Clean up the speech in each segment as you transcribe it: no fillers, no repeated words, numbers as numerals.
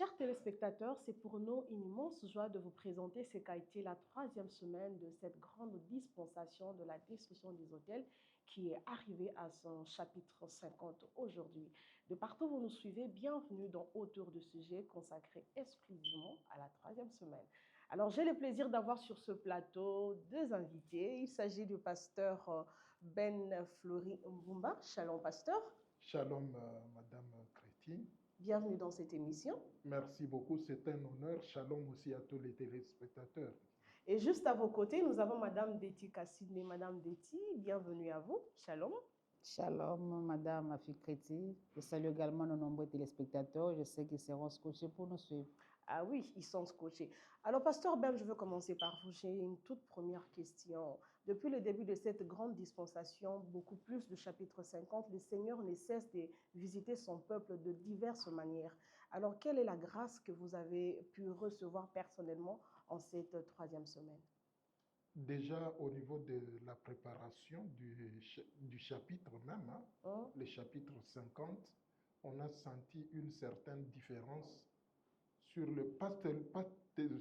Chers téléspectateurs, c'est pour nous une immense joie de vous présenter ce qu'a été la troisième semaine de cette grande dispensation de la destruction des hôtels qui est arrivée à son chapitre 50 aujourd'hui. De partout où vous nous suivez, bienvenue dans Autour de sujets consacrés exclusivement à la troisième semaine. Alors, j'ai le plaisir d'avoir sur ce plateau deux invités. Il s'agit du pasteur Ben Flori Mbumba. Shalom, pasteur. Shalom, Madame Chrétien. Bienvenue dans cette émission. Merci beaucoup, c'est un honneur. Shalom aussi à tous les téléspectateurs. Et juste à vos côtés, nous avons Madame Deti Kassine. Madame Deti, bienvenue à vous. Shalom. Shalom, Madame Afikreti. Je salue également nos nombreux téléspectateurs. Je sais qu'ils seront scotchés pour nous suivre. Ah oui, ils sont scotchés. Alors, Pasteur Ben, je veux commencer par vous. J'ai une toute première question. Depuis le début de cette grande dispensation, beaucoup plus du chapitre 50, le Seigneur ne cesse de visiter son peuple de diverses manières. Alors, quelle est la grâce que vous avez pu recevoir personnellement en cette troisième semaine? Déjà, au niveau de la préparation du chapitre même, le chapitre 50, on a senti une certaine différence sur pas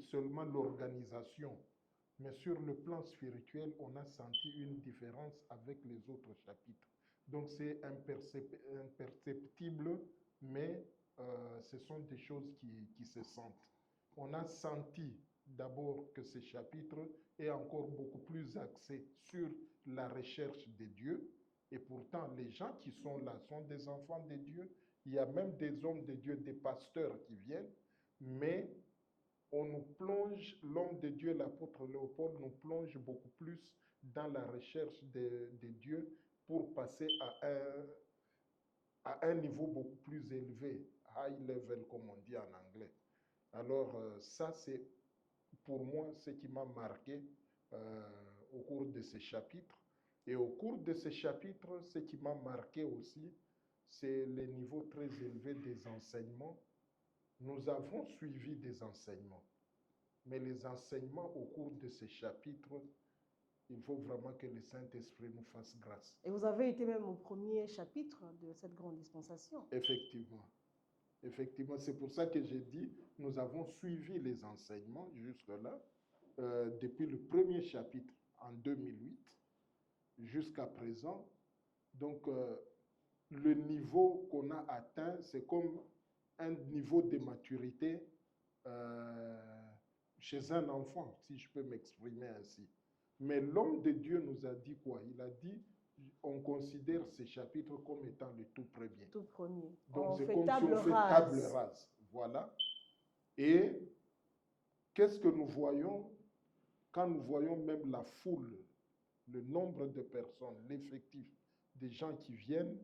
seulement l'organisation, mais sur le plan spirituel, on a senti une différence avec les autres chapitres. Donc c'est imperceptible, mais ce sont des choses qui se sentent. On a senti d'abord que ce chapitre est encore beaucoup plus axé sur la recherche de Dieu. Et pourtant, les gens qui sont là sont des enfants de Dieu. Il y a même des hommes de Dieu, des pasteurs qui viennent. Mais on nous plonge, l'homme de Dieu, l'apôtre Léopold, nous plonge beaucoup plus dans la recherche de Dieu pour passer à un niveau beaucoup plus élevé, high level comme on dit en anglais. Alors ça, c'est pour moi ce qui m'a marqué au cours de ces chapitres. Et au cours de ces chapitres, ce qui m'a marqué aussi, c'est le niveau très élevé des enseignements. Nous avons suivi des enseignements, mais les enseignements au cours de ces chapitres, il faut vraiment que le Saint-Esprit nous fasse grâce. Et vous avez été même au premier chapitre de cette grande dispensation. Effectivement. Effectivement, c'est pour ça que j'ai dit, nous avons suivi les enseignements jusque-là, depuis le premier chapitre en 2008 jusqu'à présent. Donc, le niveau qu'on a atteint, c'est comme un niveau de maturité chez un enfant, si je peux m'exprimer ainsi. Mais l'homme de Dieu nous a dit quoi? Il a dit, on considère ces chapitres comme étant le tout premier. Tout premier. Donc c'est comme si on fait table rase. Voilà. Et qu'est-ce que nous voyons quand nous voyons même la foule, le nombre de personnes, l'effectif des gens qui viennent?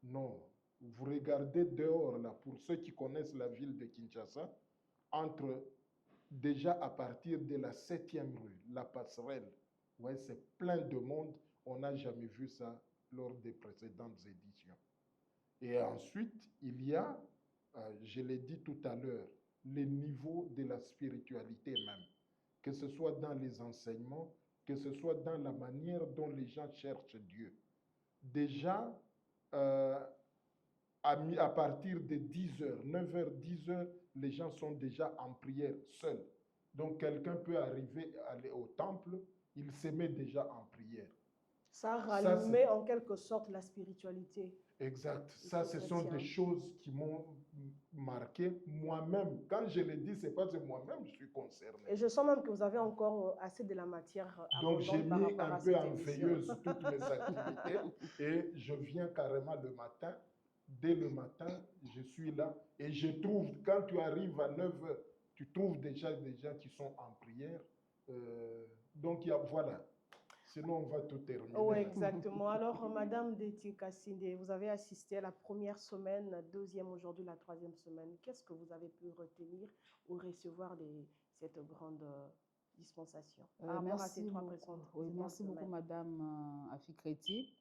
Non. Vous regardez dehors, là, pour ceux qui connaissent la ville de Kinshasa, déjà à partir de la 7e rue, la passerelle, ouais, c'est plein de monde. On n'a jamais vu ça lors des précédentes éditions. Et ensuite, il y a, je l'ai dit tout à l'heure, les niveaux de la spiritualité même, que ce soit dans les enseignements, que ce soit dans la manière dont les gens cherchent Dieu. Déjà, à partir de 10h, 9h, 10h, les gens sont déjà en prière seuls. Donc quelqu'un peut aller au temple, il se met déjà en prière. Ça rallumait en quelque sorte la spiritualité. Exact. Ça, ce sont des choses qui m'ont marqué moi-même. Quand je le dis, c'est parce que moi-même, je suis concerné. Et je sens même que vous avez encore assez de la matière. Donc, j'ai mis un peu en veilleuse toutes mes activités et je viens carrément le matin. Dès le matin, je suis là et je trouve, quand tu arrives à 9h, tu trouves déjà des gens qui sont en prière. Donc, voilà. Sinon, on va tout terminer. Oui, exactement. Alors, Madame Deti Kassinde, vous avez assisté à la première semaine, la deuxième aujourd'hui, la troisième semaine. Qu'est-ce que vous avez pu retenir ou recevoir de cette grande dispensation par rapport à ces trois précédentes Oui, merci beaucoup, Madame Afikreti.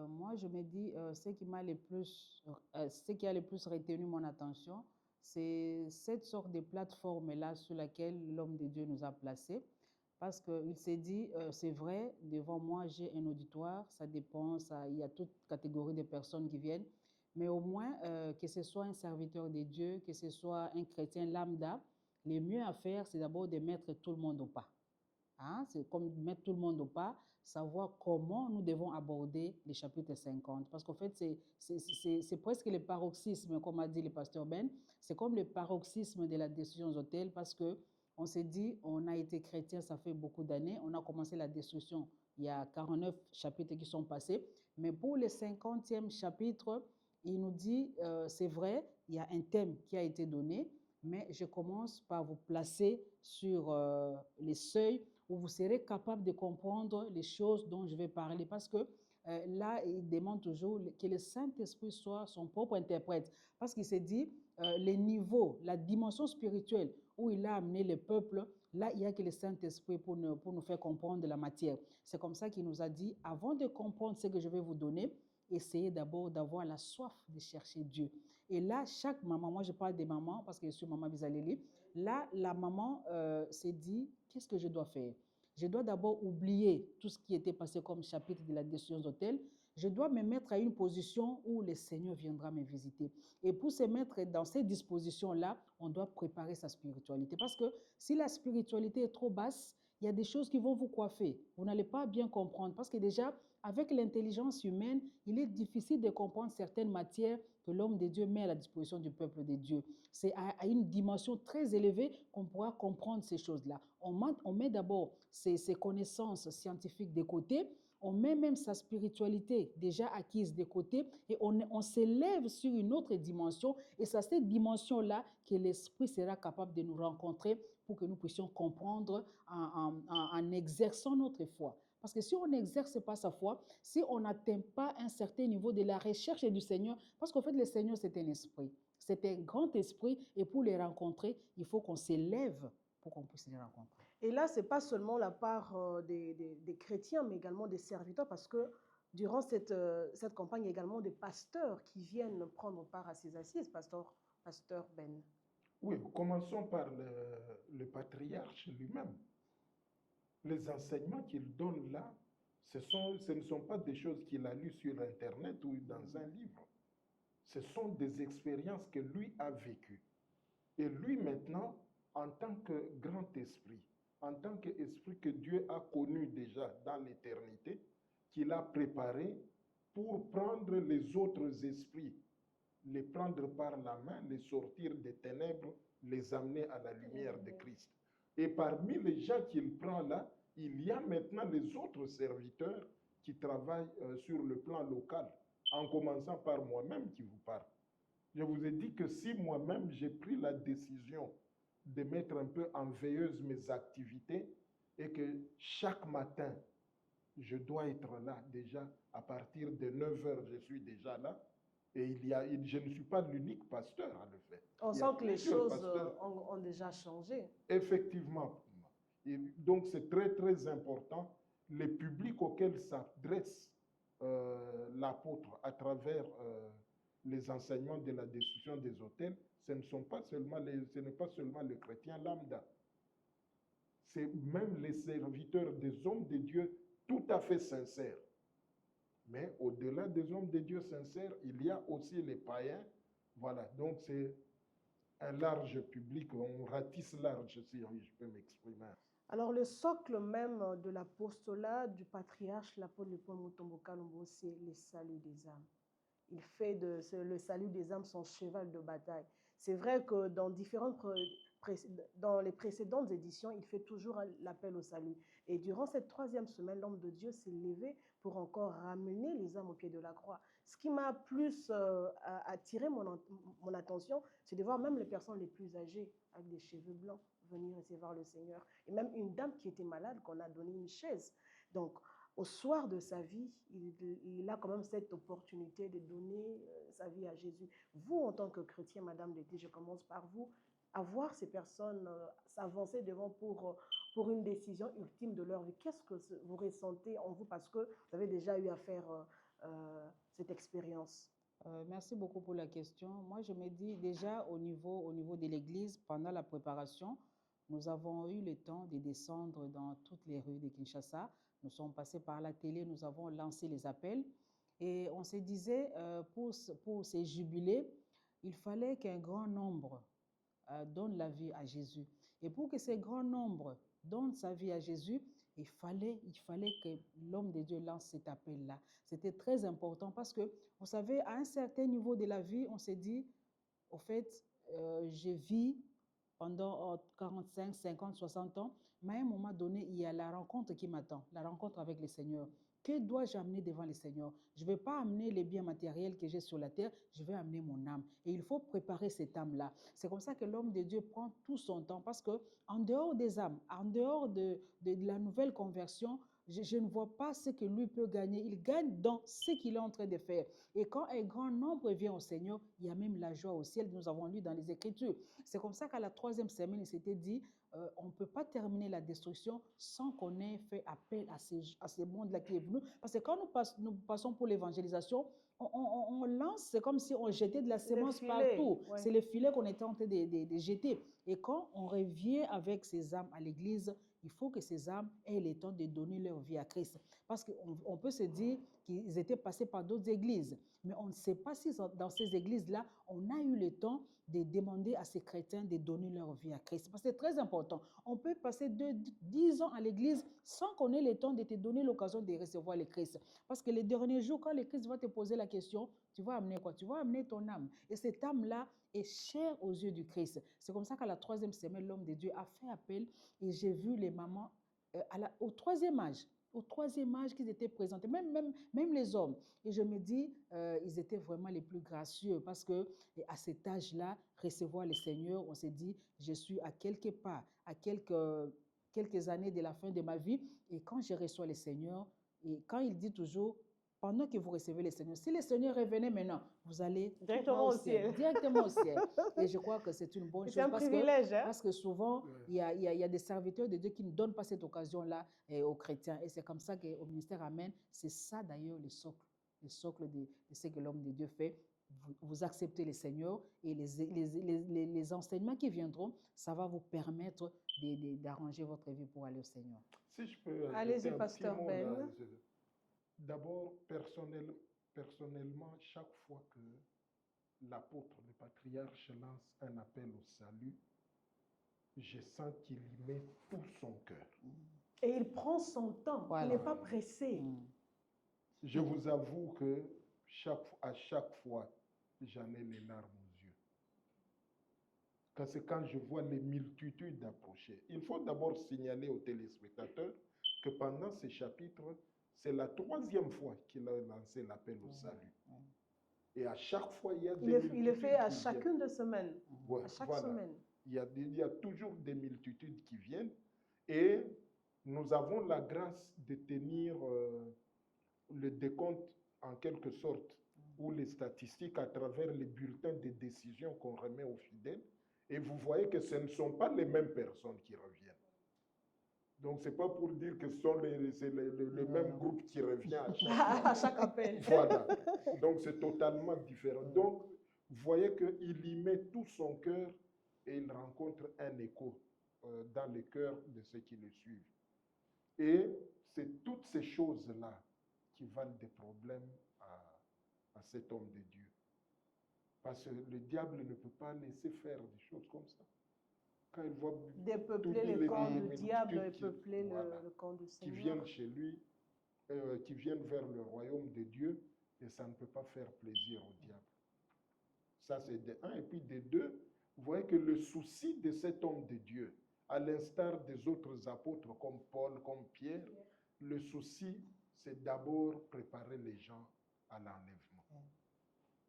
Moi, je me dis, ce qui a le plus retenu mon attention, c'est cette sorte de plateforme-là sur laquelle l'homme de Dieu nous a placés. Parce qu'il s'est dit, c'est vrai, devant moi, j'ai un auditoire, ça dépend, il y a toute catégorie de personnes qui viennent, Mais au moins, que ce soit un serviteur de Dieu, que ce soit un chrétien lambda, le mieux à faire, c'est d'abord de mettre tout le monde au pas. Hein? C'est comme mettre tout le monde au pas, savoir comment nous devons aborder le chapitre 50. Parce qu'en fait, c'est presque le paroxysme, comme a dit le pasteur Ben, c'est comme le paroxysme de la destruction des hôtels parce que on s'est dit, on a été chrétien, ça fait beaucoup d'années, on a commencé la destruction, il y a 49 chapitres qui sont passés, mais pour le 50e chapitre, il nous dit, c'est vrai, il y a un thème qui a été donné, mais je commence par vous placer sur les seuils où vous serez capable de comprendre les choses dont je vais parler. Parce que là, il demande toujours que le Saint-Esprit soit son propre interprète. Parce qu'il s'est dit, les niveaux, la dimension spirituelle où il a amené le peuple, là, il n'y a que le Saint-Esprit pour nous faire comprendre la matière. C'est comme ça qu'il nous a dit, avant de comprendre ce que je vais vous donner, essayez d'abord d'avoir la soif de chercher Dieu. Et là, chaque maman, moi je parle des mamans parce que je suis maman Bisalili, là, la maman s'est dit, qu'est-ce que je dois faire? Je dois d'abord oublier tout ce qui était passé comme chapitre de la destruction d'hôtel. Je dois me mettre à une position où le Seigneur viendra me visiter. Et pour se mettre dans ces dispositions-là, on doit préparer sa spiritualité. Parce que si la spiritualité est trop basse, il y a des choses qui vont vous coiffer. Vous n'allez pas bien comprendre. Parce que déjà, avec l'intelligence humaine, il est difficile de comprendre certaines matières que l'homme de Dieu met à la disposition du peuple de Dieu. C'est à une dimension très élevée qu'on pourra comprendre ces choses-là. On met d'abord ses connaissances scientifiques de côté, on met même sa spiritualité déjà acquise de côté et on s'élève sur une autre dimension et c'est à cette dimension-là que l'Esprit sera capable de nous rencontrer pour que nous puissions comprendre en exerçant notre foi. Parce que si on n'exerce pas sa foi, si on n'atteint pas un certain niveau de la recherche du Seigneur, parce qu'en fait, le Seigneur, c'est un esprit. C'est un grand esprit et pour les rencontrer, il faut qu'on s'élève pour qu'on puisse les rencontrer. Et là, ce n'est pas seulement la part des chrétiens, mais également des serviteurs, parce que durant cette campagne, il y a également des pasteurs qui viennent prendre part à ces assises, pasteur Ben. Oui, commençons par le patriarche lui-même. Les enseignements qu'il donne là, ce ne sont pas des choses qu'il a lues sur Internet ou dans un livre. Ce sont des expériences que lui a vécues. Et lui maintenant, en tant que grand esprit, en tant qu'esprit que Dieu a connu déjà dans l'éternité, qu'il a préparé pour prendre les autres esprits, les prendre par la main, les sortir des ténèbres, les amener à la lumière de Christ. Et parmi les gens qu'il prend là, il y a maintenant les autres serviteurs qui travaillent sur le plan local, en commençant par moi-même qui vous parle. Je vous ai dit que si moi-même j'ai pris la décision de mettre un peu en veilleuse mes activités et que chaque matin, je dois être là déjà à partir de 9 heures, je suis déjà là. Et je ne suis pas l'unique pasteur à le faire. On sent que les choses ont déjà changé. Effectivement. Et donc c'est très très important. Les publics auxquels s'adresse l'apôtre à travers les enseignements de la destruction des hôtels, ce n'est pas seulement le chrétien lambda. C'est même les serviteurs des hommes de Dieu tout à fait sincères. Mais au-delà des hommes de Dieu sincères, il y a aussi les païens. Voilà, donc c'est un large public, on ratisse large, si je peux m'exprimer. Alors, le socle même de l'apostolat du patriarche, l'apôtre Léopold Mutombo Kalumbo, c'est le salut des âmes. Il fait le salut des âmes son cheval de bataille. C'est vrai que dans les précédentes éditions, il fait toujours l'appel au salut. Et durant cette 3e semaine, l'homme de Dieu s'est levé pour encore ramener les âmes au pied de la croix. Ce qui m'a plus attiré mon attention, c'est de voir même les personnes les plus âgées, avec des cheveux blancs, venir recevoir le Seigneur. Et même une dame qui était malade, qu'on a donné une chaise. Donc, au soir de sa vie, il a quand même cette opportunité de donner sa vie à Jésus. Vous, en tant que chrétien, Madame Lété, je commence par vous, à voir ces personnes s'avancer devant pour une décision ultime de leur vie. Qu'est-ce que vous ressentez en vous parce que vous avez déjà eu à faire cette expérience? Merci beaucoup pour la question. Moi, je me dis déjà au niveau de l'Église, pendant la préparation, nous avons eu le temps de descendre dans toutes les rues de Kinshasa. Nous sommes passés par la télé, nous avons lancé les appels. Et on se disait, pour ces jubilés, il fallait qu'un grand nombre donne la vie à Jésus. Et pour que ce grand nombre donne sa vie à Jésus, il fallait que l'homme de Dieu lance cet appel-là. C'était très important parce que, vous savez, à un certain niveau de la vie, on s'est dit, au fait, je vis pendant 45, 50, 60 ans, mais à un moment donné, il y a la rencontre qui m'attend, la rencontre avec le Seigneur. Que dois-je amener devant le Seigneur? Je ne vais pas amener les biens matériels que j'ai sur la terre, je vais amener mon âme. Et il faut préparer cette âme-là. C'est comme ça que l'homme de Dieu prend tout son temps, parce que en dehors des âmes, en dehors de la nouvelle conversion, je ne vois pas ce que lui peut gagner. Il gagne dans ce qu'il est en train de faire. Et quand un grand nombre vient au Seigneur, il y a même la joie au ciel. Nous avons lu dans les Écritures. C'est comme ça qu'à la 3e semaine, il s'était dit, on ne peut pas terminer la destruction sans qu'on ait fait appel à ce monde-là qui est venu. Parce que quand nous passons pour l'évangélisation, on lance, c'est comme si on jetait de la sémence partout. Ouais. C'est le filet qu'on était en train de jeter. Et quand on revient avec ces âmes à l'église, il faut que ces âmes aient le temps de donner leur vie à Christ. Parce qu'on peut se dire qu'ils étaient passés par d'autres églises, mais on ne sait pas si dans ces églises-là, on a eu le temps de demander à ces chrétiens de donner leur vie à Christ. Parce que c'est très important. On peut passer 10 ans à l'église sans qu'on ait le temps de te donner l'occasion de recevoir le Christ. Parce que les derniers jours, quand le Christ va te poser la question, tu vas amener quoi? Tu vas amener ton âme. Et cette âme-là est chère aux yeux du Christ. C'est comme ça qu'à la 3e semaine, l'homme de Dieu a fait appel et j'ai vu les mamans au 3e âge. Au 3e âge qu'ils étaient présentés, même les hommes. Et je me dis, ils étaient vraiment les plus gracieux parce que à cet âge-là, recevoir le Seigneur, on s'est dit, je suis à quelque part, à quelques années de la fin de ma vie. Et quand je reçois le Seigneur, et quand il dit toujours, pendant que vous recevez le Seigneur, si le Seigneur revenait maintenant, vous allez directement au ciel. Directement au ciel. Et je crois que c'est une bonne chose. C'est un privilège. Parce que souvent, il y a des serviteurs de Dieu qui ne donnent pas cette occasion-là aux chrétiens. Et c'est comme ça qu'au ministère Amen, c'est ça d'ailleurs le socle de ce que l'homme de Dieu fait. Vous acceptez le Seigneur et les enseignements qui viendront, ça va vous permettre d'arranger votre vie pour aller au Seigneur. Si je peux allez-y, pasteur Ben. D'abord, personnellement, chaque fois que l'apôtre, le patriarche lance un appel au salut, je sens qu'il y met tout son cœur. Et il prend son temps, il n'est pas pressé. Je vous avoue que à chaque fois, j'en ai les larmes aux yeux. Parce que quand je vois les multitudes approcher, il faut d'abord signaler aux téléspectateurs que pendant ces chapitres, c'est la 3e fois qu'il a lancé l'appel au salut. Et à chaque fois, il y a des multitudes. Il le fait à chacune des semaines. Ouais, à chaque semaine. Il y a toujours des multitudes qui viennent. Et nous avons la grâce de tenir le décompte en quelque sorte, ou les statistiques à travers les bulletins de décision qu'on remet aux fidèles. Et vous voyez que ce ne sont pas les mêmes personnes qui reviennent. Donc, ce n'est pas pour dire que ce sont le même groupe qui revient à chaque appel. Voilà. Donc, c'est totalement différent. Donc, vous voyez qu'il y met tout son cœur et il rencontre un écho dans le cœur de ceux qui le suivent. Et c'est toutes ces choses-là qui valent des problèmes à cet homme de Dieu. Parce que le diable ne peut pas laisser faire des choses comme ça. Quand il voit dépeupler le camp du diable et peupler le camp du Seigneur. Qui viennent chez lui, qui viennent vers le royaume de Dieu, et ça ne peut pas faire plaisir au diable. Ça, c'est de un. Et puis de deux, vous voyez que le souci de cet homme de Dieu, à l'instar des autres apôtres comme Paul, comme Pierre, le souci, c'est d'abord préparer les gens à l'enlèvement.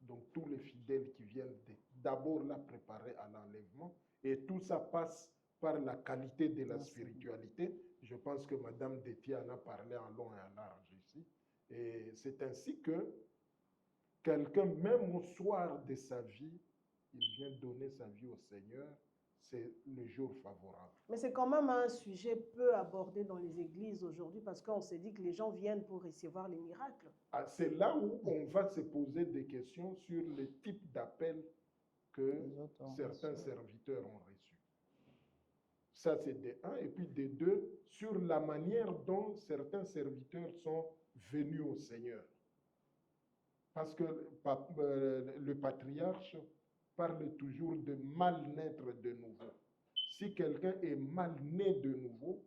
Donc tous les fidèles qui viennent d'abord la préparer à l'enlèvement, et tout ça passe par la qualité de la spiritualité. Je pense que Mme Détier en a parlé en long et en large ici. Et c'est ainsi que quelqu'un, même au soir de sa vie, il vient donner sa vie au Seigneur. C'est le jour favorable. Mais c'est quand même un sujet peu abordé dans les églises aujourd'hui parce qu'on se dit que les gens viennent pour recevoir les miracles. Ah, c'est là où on va se poser des questions sur le type d'appel que certains serviteurs ont reçu. Ça, c'est de un. Et puis de deux, sur la manière dont certains serviteurs sont venus au Seigneur. Parce que le patriarche parle toujours de mal naître de nouveau. Si quelqu'un est mal né de nouveau,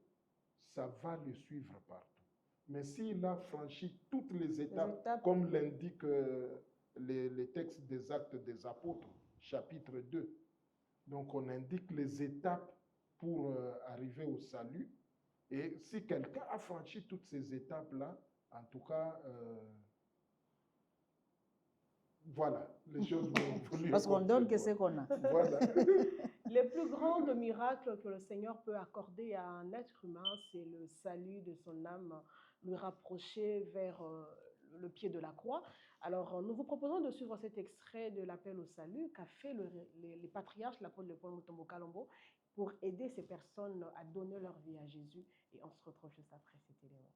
ça va le suivre partout. Mais s'il a franchi toutes les étapes, comme l'indiquent les textes des Actes des Apôtres, chapitre 2, donc on indique les étapes pour arriver au salut. Et si quelqu'un a franchi toutes ces étapes-là, en tout cas, voilà, les choses vont évoluer. Parce qu'on donne que ce qu'on a. Voilà. Les plus grands miracles que le Seigneur peut accorder à un être humain, c'est le salut de son âme, lui rapprocher vers le pied de la croix. Alors, nous vous proposons de suivre cet extrait de l'appel au salut qu'a fait les patriarches, l'apôtre Paul Mutombo Kalombo, pour aider ces personnes à donner leur vie à Jésus. Et on se retrouve juste après cet élément.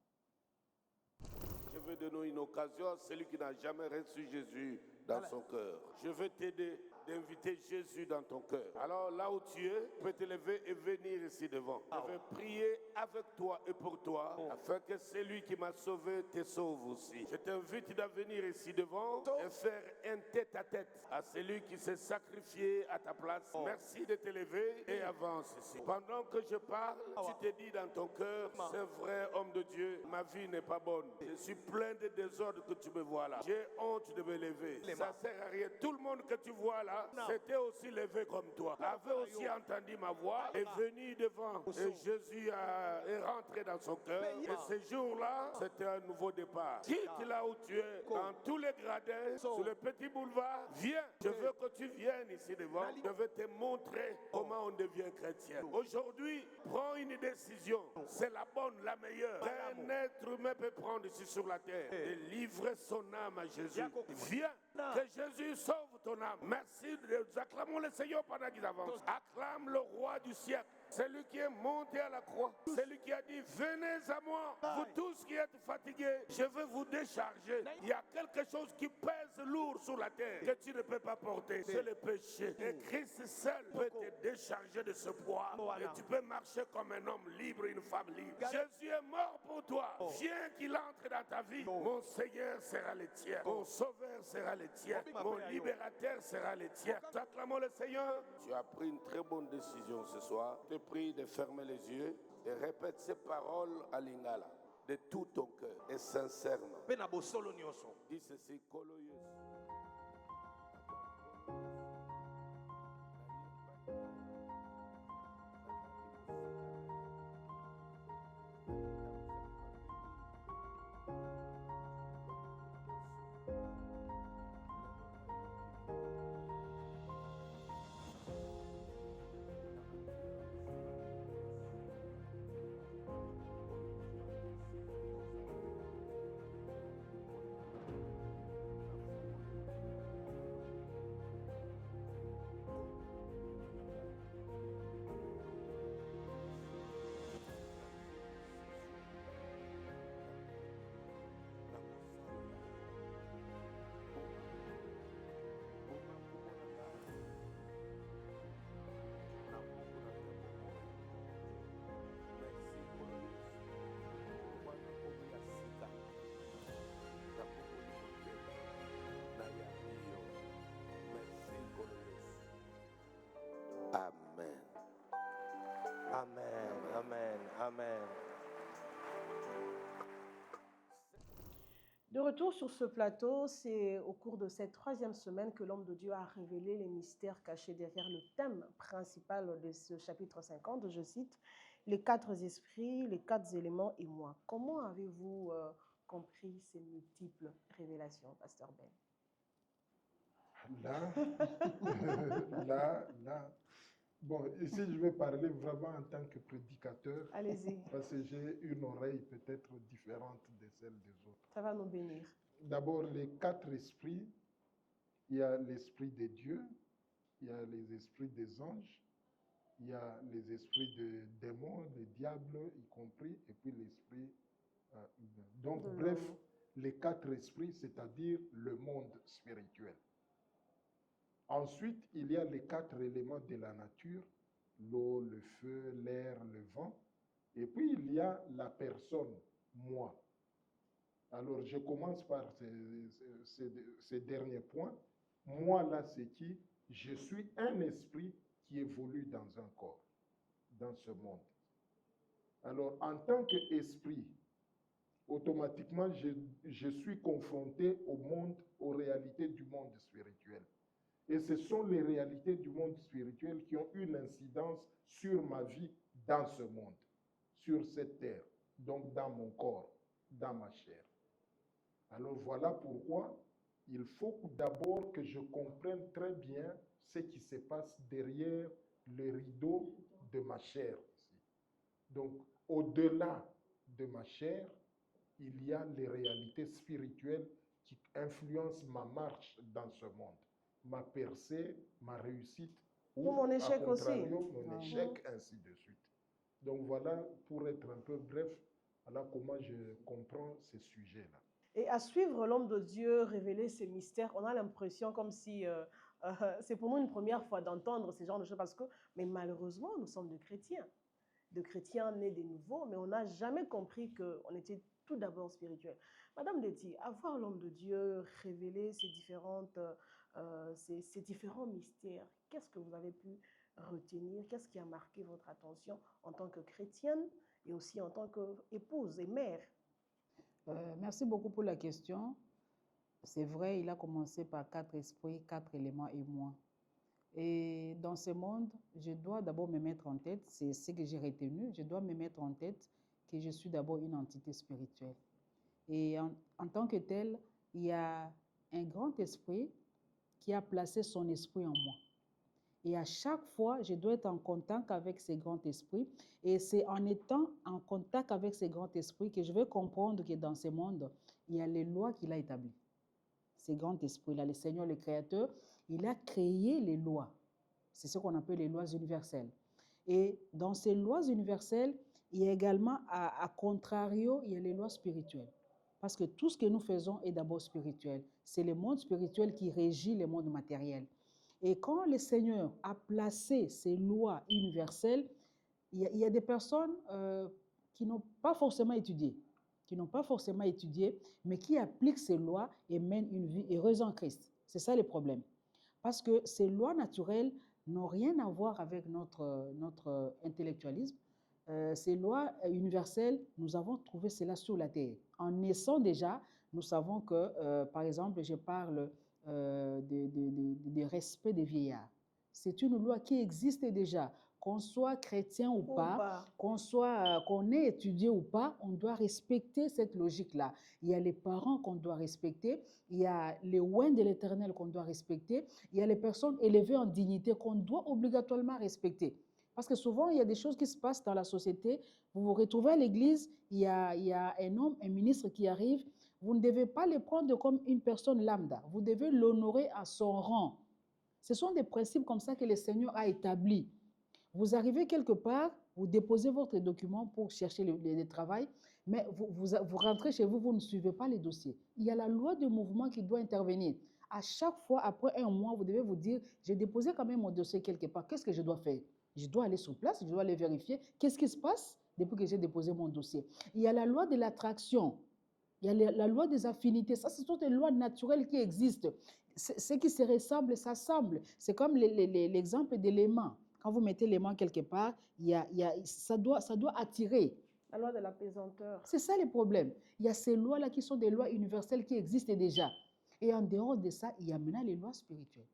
Je veux donner une occasion à celui qui n'a jamais reçu Jésus dans son cœur. Je veux t'aider d'inviter Jésus dans ton cœur. Alors là où tu es, tu peux te lever et venir ici devant. Je vais prier avec toi et pour toi, afin que celui qui m'a sauvé te sauve aussi. Je t'invite à venir ici devant et faire un tête-à-tête à celui qui s'est sacrifié à ta place. Merci de te lever et avance ici. Pendant que je parle, tu te dis dans ton cœur, c'est vrai homme de Dieu, ma vie n'est pas bonne. Je suis plein de désordre que tu me vois là. J'ai honte de me lever. Ça sert à rien. Tout le monde que tu vois là, c'était aussi levé comme toi. Avait aussi entendu ma voix, est venu devant. Et Jésus est rentré dans son cœur. Et ce jour-là, c'était un nouveau départ. Quitte là où tu es, dans tous les gradins, sur le petit boulevard, viens. Je veux que tu viennes ici devant. Je vais te montrer comment on devient chrétien. Aujourd'hui, prends une décision. C'est la bonne, la meilleure. Qu'un être humain peut prendre ici sur la terre et livrer son âme à Jésus. Viens, que Jésus sauve ton âme. Merci. Acclamons le Seigneur pendant qu'ils avancent. Acclame le roi du siècle. Celui qui est monté à la croix. Celui qui a dit, venez à moi. Vous tous qui êtes fatigués, je vais vous décharger. Il y a quelque chose qui pèse lourd sur la terre que tu ne peux pas porter. C'est le péché. Et Christ seul peut te décharger de ce poids. Et tu peux marcher comme un homme libre, une femme libre. Jésus est mort pour toi. Viens qu'il entre dans ta vie. Mon Seigneur sera le tien. Mon Sauveur sera le tien. Mon libérateur sera le tien. Acclamons le Seigneur. Tu as pris une très bonne décision ce soir. Je te prie de fermer les yeux et répète ces paroles à Lingala de tout ton cœur et sincèrement. Dis ceci, Kolo Yesu. Amen. Amen, amen, amen. De retour sur ce plateau, c'est au cours de cette troisième semaine que l'homme de Dieu a révélé les mystères cachés derrière le thème principal de ce chapitre 50. Je cite, les 4 esprits, les 4 éléments et moi. Comment avez-vous compris ces multiples révélations, Pasteur Ben? Là. Bon, ici, je vais parler vraiment en tant que prédicateur. Allez-y. Parce que j'ai une oreille peut-être différente de celle des autres. Ça va nous bénir. D'abord, les 4 esprits. Il y a l'esprit des dieux, il y a les esprits des anges, il y a les esprits des démons, des diables y compris, et puis l'esprit humain. Donc, bref, les 4 esprits, c'est-à-dire le monde spirituel. Ensuite, il y a les 4 éléments de la nature, l'eau, le feu, l'air, le vent. Et puis, il y a la personne, moi. Alors, je commence par ces derniers points. Moi, là, c'est qui? Je suis un esprit qui évolue dans un corps, dans ce monde. Alors, en tant qu'esprit, automatiquement, je suis confronté au monde, aux réalités du monde spirituel. Et ce sont les réalités du monde spirituel qui ont une incidence sur ma vie dans ce monde, sur cette terre, donc dans mon corps, dans ma chair. Alors voilà pourquoi il faut d'abord que je comprenne très bien ce qui se passe derrière le rideau de ma chair aussi. Donc, au-delà de ma chair, il y a les réalités spirituelles qui influencent ma marche dans ce monde, ma percée, ma réussite, ou mon échec à contrario, aussi. mon échec, ainsi de suite. Donc voilà, pour être un peu bref, voilà comment je comprends ces sujets-là. Et à suivre l'homme de Dieu révéler ses mystères, on a l'impression comme si c'est pour nous une première fois d'entendre ce genre de choses mais malheureusement, nous sommes de chrétiens nés de nouveau, mais on n'a jamais compris qu'on était tout d'abord spirituel. Madame Deti, avoir l'homme de Dieu révéler ces différents mystères, qu'est-ce que vous avez pu retenir? Qu'est-ce qui a marqué votre attention en tant que chrétienne et aussi en tant qu'épouse et mère? Merci beaucoup pour la question. C'est vrai, il a commencé par 4 esprits, 4 éléments et moi. Et dans ce monde, je dois d'abord me mettre en tête, c'est ce que j'ai retenu, je dois me mettre en tête que je suis d'abord une entité spirituelle. Et en tant que tel, il y a un grand esprit qui a placé son esprit en moi. Et à chaque fois, je dois être en contact avec ce grand esprit. Et c'est en étant en contact avec ce grand esprit que je vais comprendre que dans ce monde, il y a les lois qu'il a établies. Ce grand esprit-là, le Seigneur, le Créateur, il a créé les lois. C'est ce qu'on appelle les lois universelles. Et dans ces lois universelles, il y a également, à contrario, il y a les lois spirituelles. Parce que tout ce que nous faisons est d'abord spirituel. C'est le monde spirituel qui régit le monde matériel. Et quand le Seigneur a placé ces lois universelles, il y a des personnes qui n'ont pas forcément étudié, mais qui appliquent ces lois et mènent une vie heureuse en Christ. C'est ça le problème. Parce que ces lois naturelles n'ont rien à voir avec notre intellectualisme. Ces lois universelles, nous avons trouvé cela sur la terre. En naissant déjà, nous savons que, par exemple, je parle de respect des vieillards. C'est une loi qui existe déjà. Qu'on soit chrétien ou pas, qu'on ait étudié ou pas, on doit respecter cette logique-là. Il y a les parents qu'on doit respecter, il y a les oints de l'Éternel qu'on doit respecter, il y a les personnes élevées en dignité qu'on doit obligatoirement respecter. Parce que souvent, il y a des choses qui se passent dans la société. Vous vous retrouvez à l'église, il y a un homme, un ministre qui arrive. Vous ne devez pas le prendre comme une personne lambda. Vous devez l'honorer à son rang. Ce sont des principes comme ça que le Seigneur a établis. Vous arrivez quelque part, vous déposez votre document pour chercher le travail, mais vous rentrez chez vous, vous ne suivez pas les dossiers. Il y a la loi de mouvement qui doit intervenir. À chaque fois, après un mois, vous devez vous dire, j'ai déposé quand même mon dossier quelque part, qu'est-ce que je dois faire? Je dois aller sur place, je dois aller vérifier, qu'est-ce qui se passe depuis que j'ai déposé mon dossier? Il y a la loi de l'attraction, il y a la loi des affinités, ça ce sont des lois naturelles qui existent. Ce qui se ressemble, ça semble. C'est comme l'exemple de l'aimant. Quand vous mettez l'aimant quelque part, ça doit attirer. La loi de la pesanteur. C'est ça le problème. Il y a ces lois-là qui sont des lois universelles qui existent déjà. Et en dehors de ça, il y a maintenant les lois spirituelles.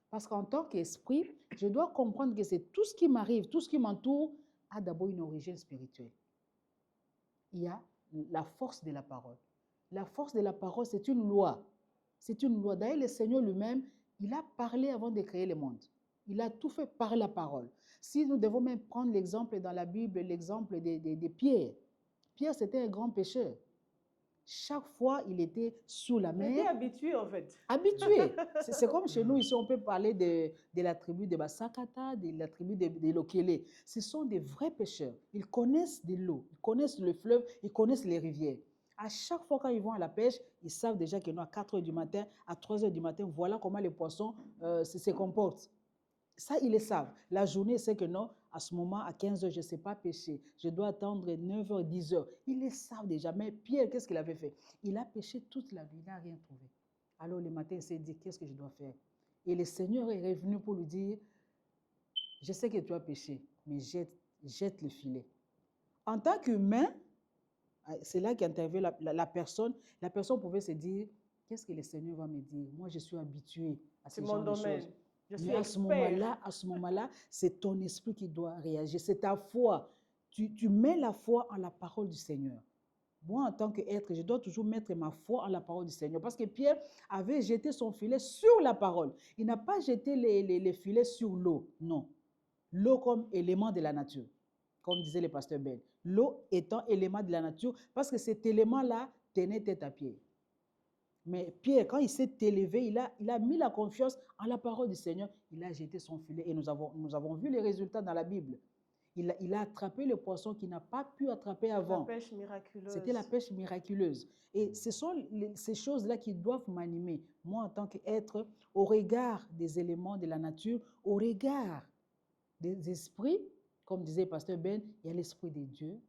Parce qu'en tant qu'esprit, je dois comprendre que c'est tout ce qui m'arrive, tout ce qui m'entoure, a d'abord une origine spirituelle. Il y a la force de la parole. La force de la parole, c'est une loi. C'est une loi. D'ailleurs, le Seigneur lui-même, il a parlé avant de créer le monde. Il a tout fait par la parole. Si nous devons même prendre l'exemple dans la Bible, l'exemple de Pierre. Pierre, c'était un grand pécheur. Chaque fois, il était sous la mer. Il était habitué, en fait. Habitué. C'est comme chez nous, ici, on peut parler de la tribu de Basakata, de la tribu de Lokele. Ce sont des vrais pêcheurs. Ils connaissent de l'eau, ils connaissent le fleuve, ils connaissent les rivières. À chaque fois quand ils vont à la pêche, ils savent déjà qu'ils à 4 h du matin, à 3 h du matin, voilà comment les poissons se comportent. Ça, ils le savent. La journée, c'est que non, à ce moment, à 15 heures, je ne sais pas pêcher. Je dois attendre 9 heures, 10 heures. Ils le savent déjà. Mais Pierre, qu'est-ce qu'il avait fait? Il a pêché toute la nuit, il n'a rien trouvé. Alors le matin, il s'est dit, qu'est-ce que je dois faire? Et le Seigneur est revenu pour lui dire, je sais que tu as péché, mais jette le filet. En tant qu'humain, c'est là qu'intervient la personne. La personne pouvait se dire, qu'est-ce que le Seigneur va me dire? Moi, je suis habitué à ce genre de choses. Je suis Mais expert. à ce moment-là, c'est ton esprit qui doit réagir. C'est ta foi. Tu mets la foi en la parole du Seigneur. Moi, en tant qu'être, je dois toujours mettre ma foi en la parole du Seigneur. Parce que Pierre avait jeté son filet sur la parole. Il n'a pas jeté les filets sur l'eau. Non. L'eau comme élément de la nature, comme disait le pasteur Ben. L'eau étant élément de la nature, parce que cet élément-là tenait tête à pied. Mais Pierre, quand il s'est élevé, il a mis la confiance en la parole du Seigneur. Il a jeté son filet et nous avons vu les résultats dans la Bible. Il a attrapé le poisson qu'il n'a pas pu attraper avant. La pêche miraculeuse. C'était la pêche miraculeuse. Et ce sont ces choses-là qui doivent m'animer, moi en tant qu'être, au regard des éléments de la nature, au regard des esprits, comme disait pasteur Ben, il y a l'esprit de Dieu,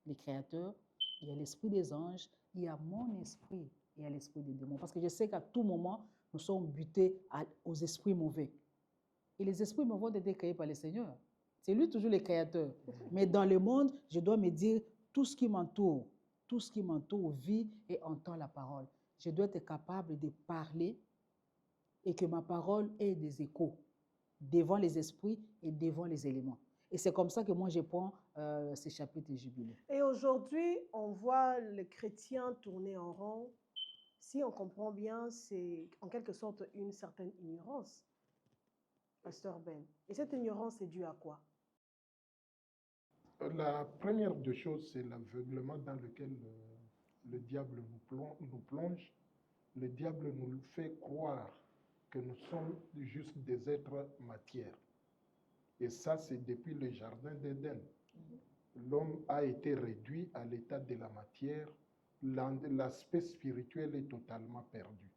les créateurs, il y a l'esprit des anges, il y a mon esprit, il y a l'esprit des démons. Parce que je sais qu'à tout moment, nous sommes butés aux esprits mauvais. Et les esprits mauvais ont été créés par le Seigneur. C'est lui toujours le créateur. Mais dans le monde, je dois me dire, tout ce qui m'entoure vit et entend la parole. Je dois être capable de parler et que ma parole ait des échos devant les esprits et devant les éléments. Et c'est comme ça que moi, je prends ces chapitres de Jubilé. Et aujourd'hui, on voit les chrétiens tourner en rond. Si on comprend bien, c'est en quelque sorte une certaine ignorance, pasteur Ben. Et cette ignorance est due à quoi? La première des choses, c'est l'aveuglement dans lequel le diable nous plonge. Le diable nous fait croire que nous sommes juste des êtres matière. Et ça, c'est depuis le jardin d'Éden. L'homme a été réduit à l'état de la matière. L'aspect spirituel est totalement perdu.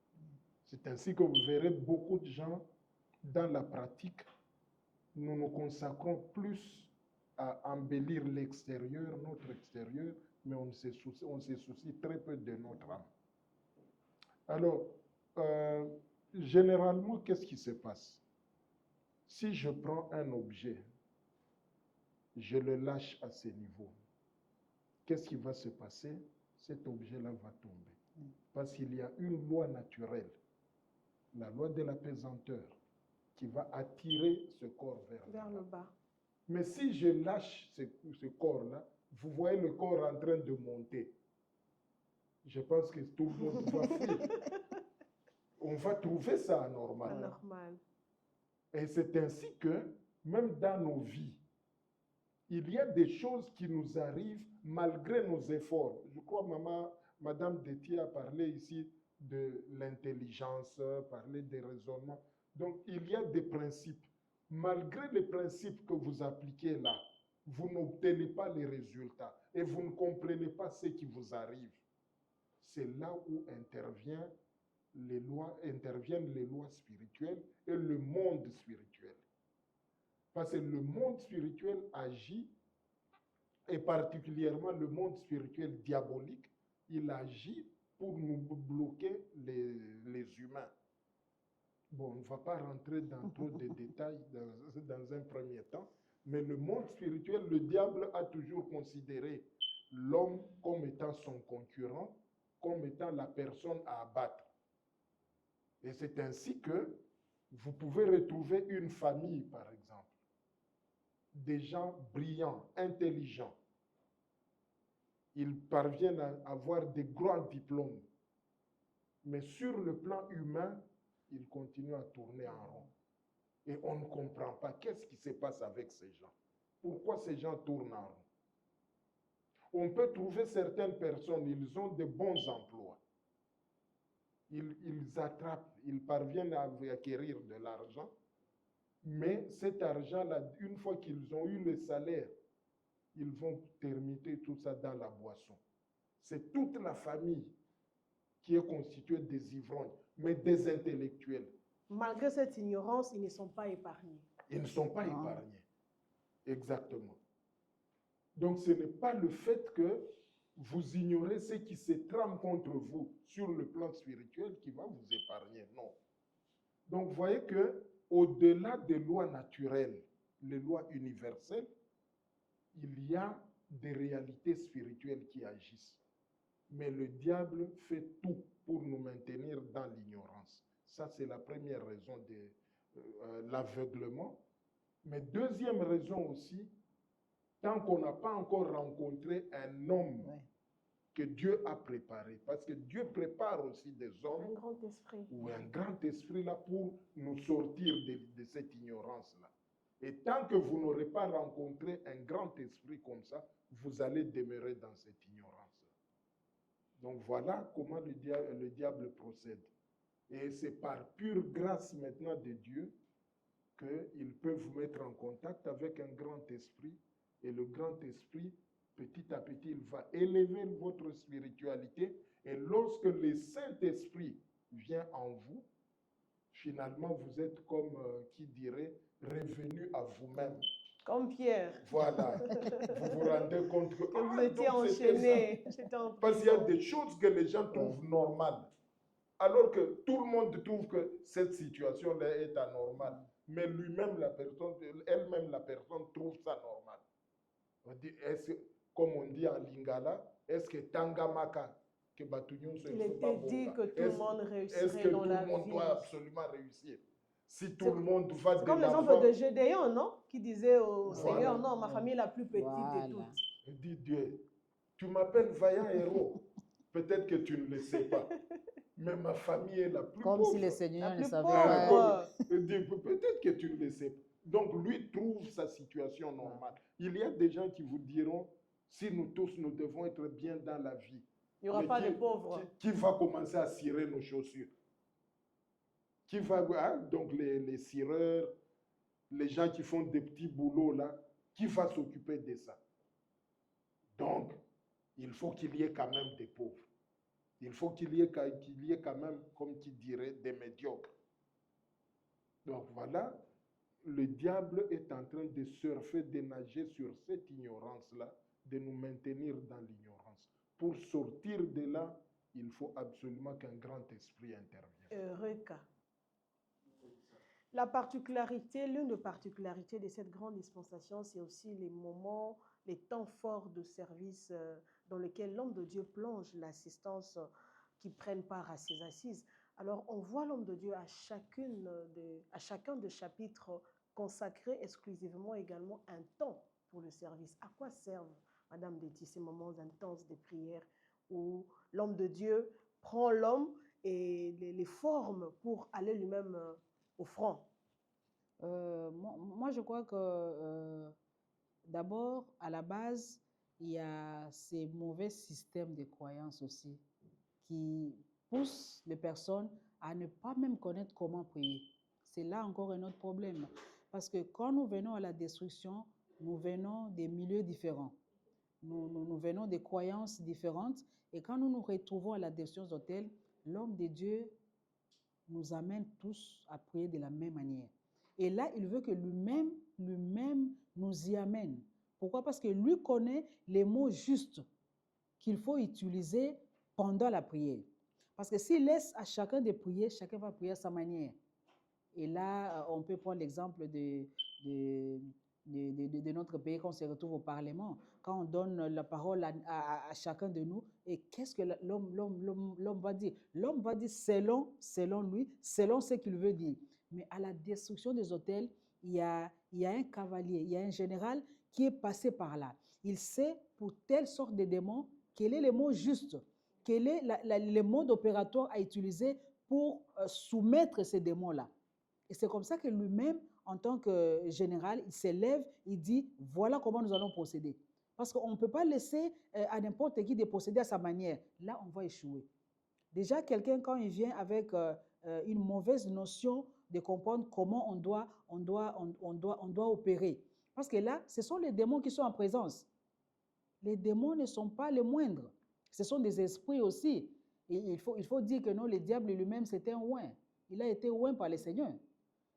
C'est ainsi que vous verrez beaucoup de gens dans la pratique. Nous nous consacrons plus à embellir l'extérieur, notre extérieur, mais on se soucie très peu de notre âme. Alors, généralement, qu'est-ce qui se passe? Si je prends un objet, je le lâche à ce niveau, qu'est-ce qui va se passer? Cet objet-là va tomber. Parce qu'il y a une loi naturelle, la loi de la pesanteur, qui va attirer ce corps vers le bas. Mais si je lâche ce corps-là, vous voyez le corps en train de monter. Je pense que tout le monde va fuir. On va trouver ça anormal. Anormal. Et c'est ainsi que, même dans nos vies, il y a des choses qui nous arrivent malgré nos efforts. Je crois Madame Détier a parlé ici de l'intelligence, parlé des raisonnements. Donc, il y a des principes. Malgré les principes que vous appliquez là, vous n'obtenez pas les résultats et vous ne comprenez pas ce qui vous arrive. C'est là où interviennent les lois spirituelles et le monde spirituel. Parce que le monde spirituel agit, et particulièrement le monde spirituel diabolique, il agit pour nous bloquer les humains. Bon, on ne va pas rentrer dans trop de détails dans un premier temps, mais le monde spirituel, le diable a toujours considéré l'homme comme étant son concurrent, comme étant la personne à abattre. Et c'est ainsi que vous pouvez retrouver une famille, par exemple, des gens brillants, intelligents. Ils parviennent à avoir des grands diplômes. Mais sur le plan humain, ils continuent à tourner en rond. Et on ne comprend pas qu'est-ce qui se passe avec ces gens. Pourquoi ces gens tournent en rond? On peut trouver certaines personnes, ils ont de bons emplois. Ils attrapent, ils parviennent à acquérir de l'argent. Mais cet argent-là, une fois qu'ils ont eu le salaire, ils vont terminer tout ça dans la boisson. C'est toute la famille qui est constituée des ivrognes, mais des intellectuels. Malgré cette ignorance, ils ne sont pas épargnés. Ils ne sont pas Non. épargnés. Exactement. Donc ce n'est pas le fait que vous ignorez ce qui se trame contre vous sur le plan spirituel qui va vous épargner. Non. Donc vous voyez que au-delà des lois naturelles, les lois universelles, il y a des réalités spirituelles qui agissent. Mais le diable fait tout pour nous maintenir dans l'ignorance. Ça, c'est la première raison de l'aveuglement. Mais deuxième raison aussi, tant qu'on n'a pas encore rencontré un homme que Dieu a préparé, parce que Dieu prépare aussi des hommes Un grand esprit. ou un grand esprit là pour nous sortir de cette ignorance-là. Et tant que vous n'aurez pas rencontré un grand esprit comme ça, vous allez demeurer dans cette ignorance. Donc voilà comment le diable procède. Et c'est par pure grâce maintenant de Dieu qu'il peut vous mettre en contact avec un grand esprit. Et le grand esprit, petit à petit, il va élever votre spiritualité. Et lorsque le Saint-Esprit vient en vous, finalement, vous êtes comme, qui dirait, revenu à vous-même. Comme Pierre. Voilà. Vous vous rendez compte que, Que vous étiez donc c'était enchaîné. J'étais en parce qu'il y a prison. des choses que les gens trouvent normales. Alors que tout le monde trouve que cette situation-là est anormale. Mais lui-même, la personne, elle-même, la personne trouve ça normal. On dit, comme on dit en lingala, est-ce que Tangamaka, que Batunion se Il était dit que tout le monde est-ce réussirait que dans tout la le monde vie. doit absolument réussir? Si tout le monde va C'est de comme l'exemple l'avant, de Gédéon, non? Qui disait au Voilà. Seigneur, non, ma famille est la plus petite Voilà. de toutes. dit Dieu, tu m'appelles vaillant héros. Peut-être que tu ne le sais pas. Mais ma famille est la plus Comme pauvre. si le Seigneur La ne plus savait pauvre. pas. Peut-être que tu ne le sais pas. Donc lui trouve sa situation normale. Il y a des gens qui vous diront, si nous tous, nous devons être bien dans la vie. Il n'y aura Mais pas de pauvres. Qui va commencer à cirer nos chaussures? Qui va, donc les cireurs, les gens qui font des petits boulots là, qui va s'occuper de ça? Donc, il faut qu'il y ait quand même des pauvres. Il faut qu'il y ait quand même, comme qui dirait, des médiocres. Donc voilà, le diable est en train de surfer, de nager sur cette ignorance-là, de nous maintenir dans l'ignorance. Pour sortir de là, il faut absolument qu'un grand esprit intervienne. Eureka. La particularité, l'une des particularités de cette grande dispensation, c'est aussi les moments, les temps forts de service dans lesquels l'homme de Dieu plonge l'assistance qui prennent part à ses assises. Alors, on voit l'homme de Dieu à chacun des chapitres consacrer exclusivement également un temps pour le service. À quoi servent, Madame Déti, ces moments intenses de prière où l'homme de Dieu prend l'homme et les forme pour aller lui-même au front? Moi, je crois que d'abord, à la base, il y a ces mauvais systèmes de croyances aussi qui poussent les personnes à ne pas même connaître comment prier. C'est là encore un autre problème. Parce que quand nous venons à la destruction, nous venons des milieux différents. Nous venons des croyances différentes. Et quand nous nous retrouvons à la destruction des autels, l'homme de Dieu nous amène tous à prier de la même manière. Et là, il veut que lui-même nous y amène. Pourquoi? Parce que lui connaît les mots justes qu'il faut utiliser pendant la prière. Parce que s'il laisse à chacun de prier, chacun va prier à sa manière. Et là, on peut prendre l'exemple de notre pays quand on se retrouve au Parlement. Quand on donne la parole à chacun de nous, et qu'est-ce que l'homme va dire? L'homme va dire selon lui, selon ce qu'il veut dire. Mais à la destruction des autels, il y a un cavalier, il y a un général qui est passé par là. Il sait pour telle sorte de démon quel est le mot juste, quel est le mode opératoire à utiliser pour soumettre ces démons-là. Et c'est comme ça que lui-même, en tant que général, il s'élève, il dit, voilà comment nous allons procéder. Parce qu'on ne peut pas laisser à n'importe qui de procéder à sa manière. Là, on va échouer. Déjà, quelqu'un, quand il vient avec une mauvaise notion de comprendre comment on doit opérer. Parce que là, ce sont les démons qui sont en présence. Les démons ne sont pas les moindres. Ce sont des esprits aussi. Et il faut dire que non, le diable lui-même, c'était un oint. Il a été oint par le Seigneur.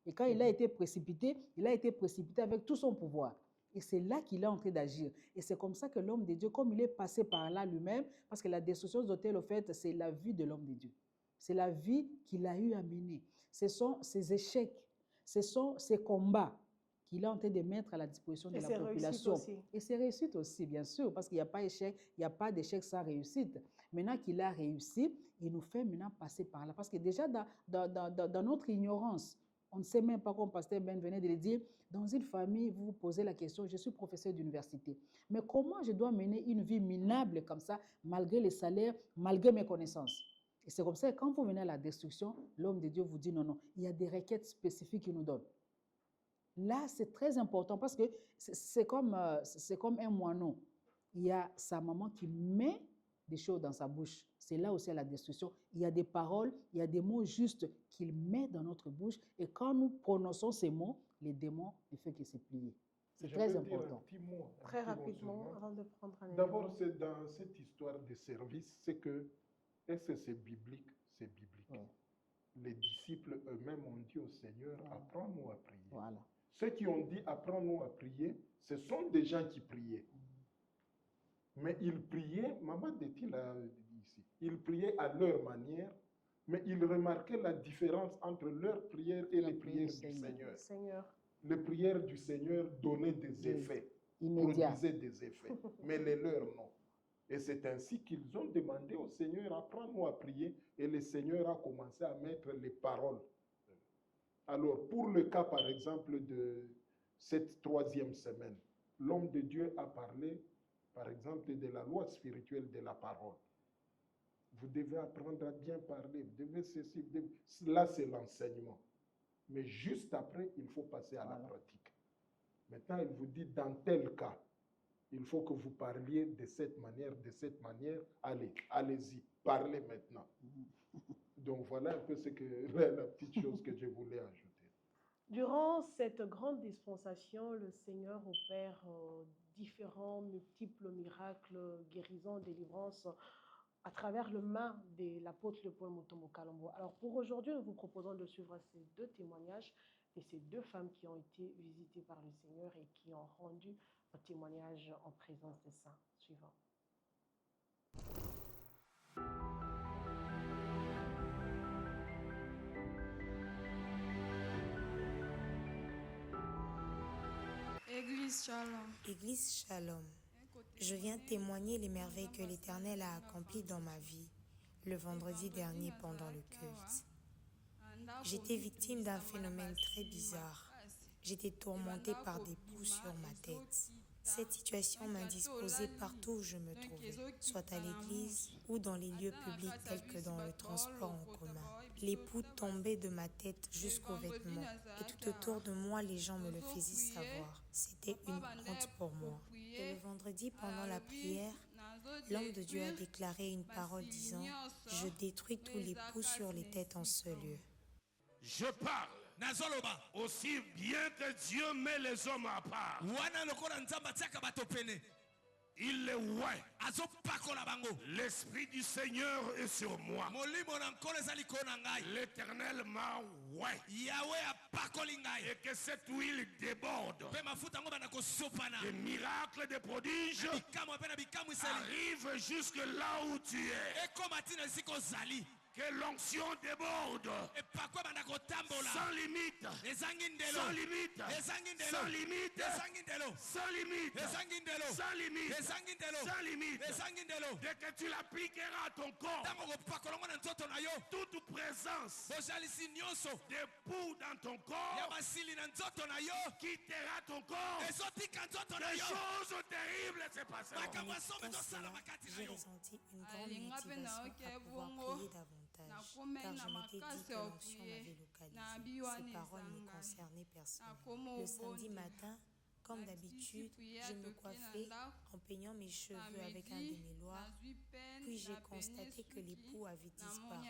Et quand il a été précipité avec tout son pouvoir. Et c'est là qu'il est en train d'agir. Et c'est comme ça que l'homme de Dieu, comme il est passé par là lui-même, parce que la destruction des autels, au fait, c'est la vie de l'homme de Dieu. C'est la vie qu'il a eu à mener. Ce sont ses échecs, ce sont ses combats qu'il est en train de mettre à la disposition de la population. Et ses réussites aussi, bien sûr, parce qu'il n'y a pas d'échec, il n'y a pas d'échec sans réussite. Maintenant qu'il a réussi, il nous fait maintenant passer par là. Parce que déjà, dans notre ignorance, on ne sait même pas, comme Pasteur Ben venait de le dire, dans une famille, vous vous posez la question, je suis professeur d'université, mais comment je dois mener une vie minable comme ça, malgré les salaires, malgré mes connaissances? Et c'est comme ça que quand vous venez à la destruction, l'homme de Dieu vous dit non, non, il y a des requêtes spécifiques qu'il nous donne. Là, c'est très important parce que c'est comme un moineau. Il y a sa maman qui met des choses dans sa bouche. C'est là aussi à la destruction. Il y a des paroles, il y a des mots justes qu'il met dans notre bouche. Et quand nous prononçons ces mots, les démons ne font que se plier. C'est très important. Très rapidement, avant de prendre un D'abord, c'est dans cette histoire de service, c'est que, est-ce que c'est biblique? C'est biblique. Ouais. Les disciples eux-mêmes ont dit au Seigneur, apprends-nous à prier. Voilà. Ceux qui ont dit, apprends-nous à prier, ce sont des gens qui priaient. Mais ils priaient, Maman dit-il ici, ils priaient à leur manière, mais ils remarquaient la différence entre leur prière et les prières du Seigneur. Les prières du Seigneur donnaient des effets, produisaient des effets, mais les leurs non. Et c'est ainsi qu'ils ont demandé au Seigneur, apprends-nous à prier, et le Seigneur a commencé à mettre les paroles. Alors, pour le cas, par exemple, de cette 3e semaine, l'homme de Dieu a parlé, par exemple, de la loi spirituelle de la parole. Vous devez apprendre à bien parler, vous devez ceci, là c'est l'enseignement. Mais juste après, il faut passer à la pratique. Maintenant, il vous dit, dans tel cas, il faut que vous parliez de cette manière, allez, allez-y, parlez maintenant. Donc voilà un peu la petite chose que je voulais ajouter. Durant cette grande dispensation, le Seigneur opère différents multiples miracles, guérisons, délivrances à travers le main de l'apôtre Paul Mutombo Kalombo. Alors pour aujourd'hui, nous vous proposons de suivre ces 2 témoignages de ces 2 femmes qui ont été visitées par le Seigneur et qui ont rendu un témoignage en présence des saints. Suivant. Église Shalom. Église Shalom. Je viens témoigner les merveilles que l'Éternel a accomplies dans ma vie le vendredi dernier pendant le culte. J'étais victime d'un phénomène très bizarre. J'étais tourmentée par des poux sur ma tête. Cette situation m'indisposait partout où je me trouvais, soit à l'église ou dans les lieux publics tels que dans le transport en commun. Les poux tombaient de ma tête jusqu'aux vêtements et tout autour de moi, les gens me le faisaient savoir. C'était une honte pour moi. Et le vendredi, pendant la prière, l'homme de Dieu a déclaré une parole disant « Je détruis tous les poux sur les têtes en ce lieu. » Je parle. Aussi bien que Dieu met les hommes à part, il les ouais. L'Esprit du Seigneur est sur moi. L'Éternel m'a ouais. Et que cette huile déborde. Des miracles, des prodiges arrivent jusque là où tu es. Que l'onction déborde sans limite, sans limite, sans limite, sans limite, sans limite, sans limite. Dès que tu l'appliqueras à ton corps, toute présence des poux dans ton corps quittera ton corps. Des choses terribles se passeront. J'ai ressenti une grande motivation à pouvoir prier davantage. Car je m'étais dit que l'onction m'avait localisé. Ces paroles me concernaient personnellement. Le samedi matin, comme d'habitude, je me coiffais en peignant mes cheveux avec un demi-loir. Puis j'ai constaté que les poux avaient disparu.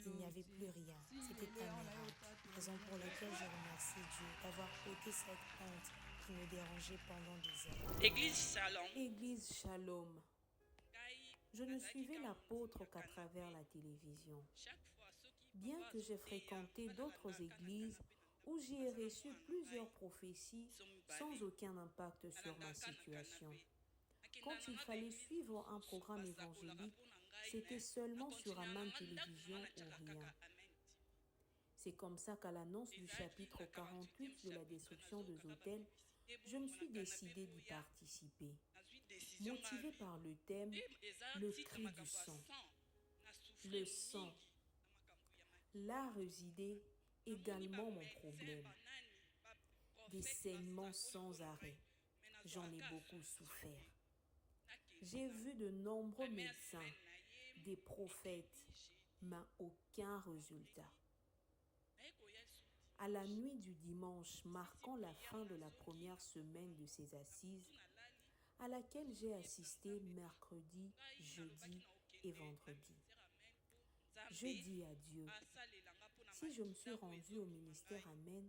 Il n'y avait plus rien. C'était un miracle. Raison pour laquelle je remercie Dieu d'avoir ôté cette honte qui me dérangeait pendant des heures. Église Shalom. Église Shalom. Je ne suivais l'apôtre qu'à travers la télévision. Bien que j'ai fréquenté d'autres églises où j'y ai reçu plusieurs prophéties sans aucun impact sur ma situation. Quand il fallait suivre un programme évangélique, c'était seulement sur Aman Télévision ou rien. C'est comme ça qu'à l'annonce du chapitre 48 de la destruction des hôtels, je me suis décidée d'y participer. Motivée par le thème « Le cri du sang ». Le sang. Là résidait également mon problème. Des saignements sans arrêt. J'en ai beaucoup souffert. J'ai vu de nombreux médecins, des prophètes, mais aucun résultat. À la nuit du dimanche marquant la fin de la première semaine de ces assises, à laquelle j'ai assisté mercredi, jeudi et vendredi, je dis à Dieu, si je me suis rendue au ministère Amen,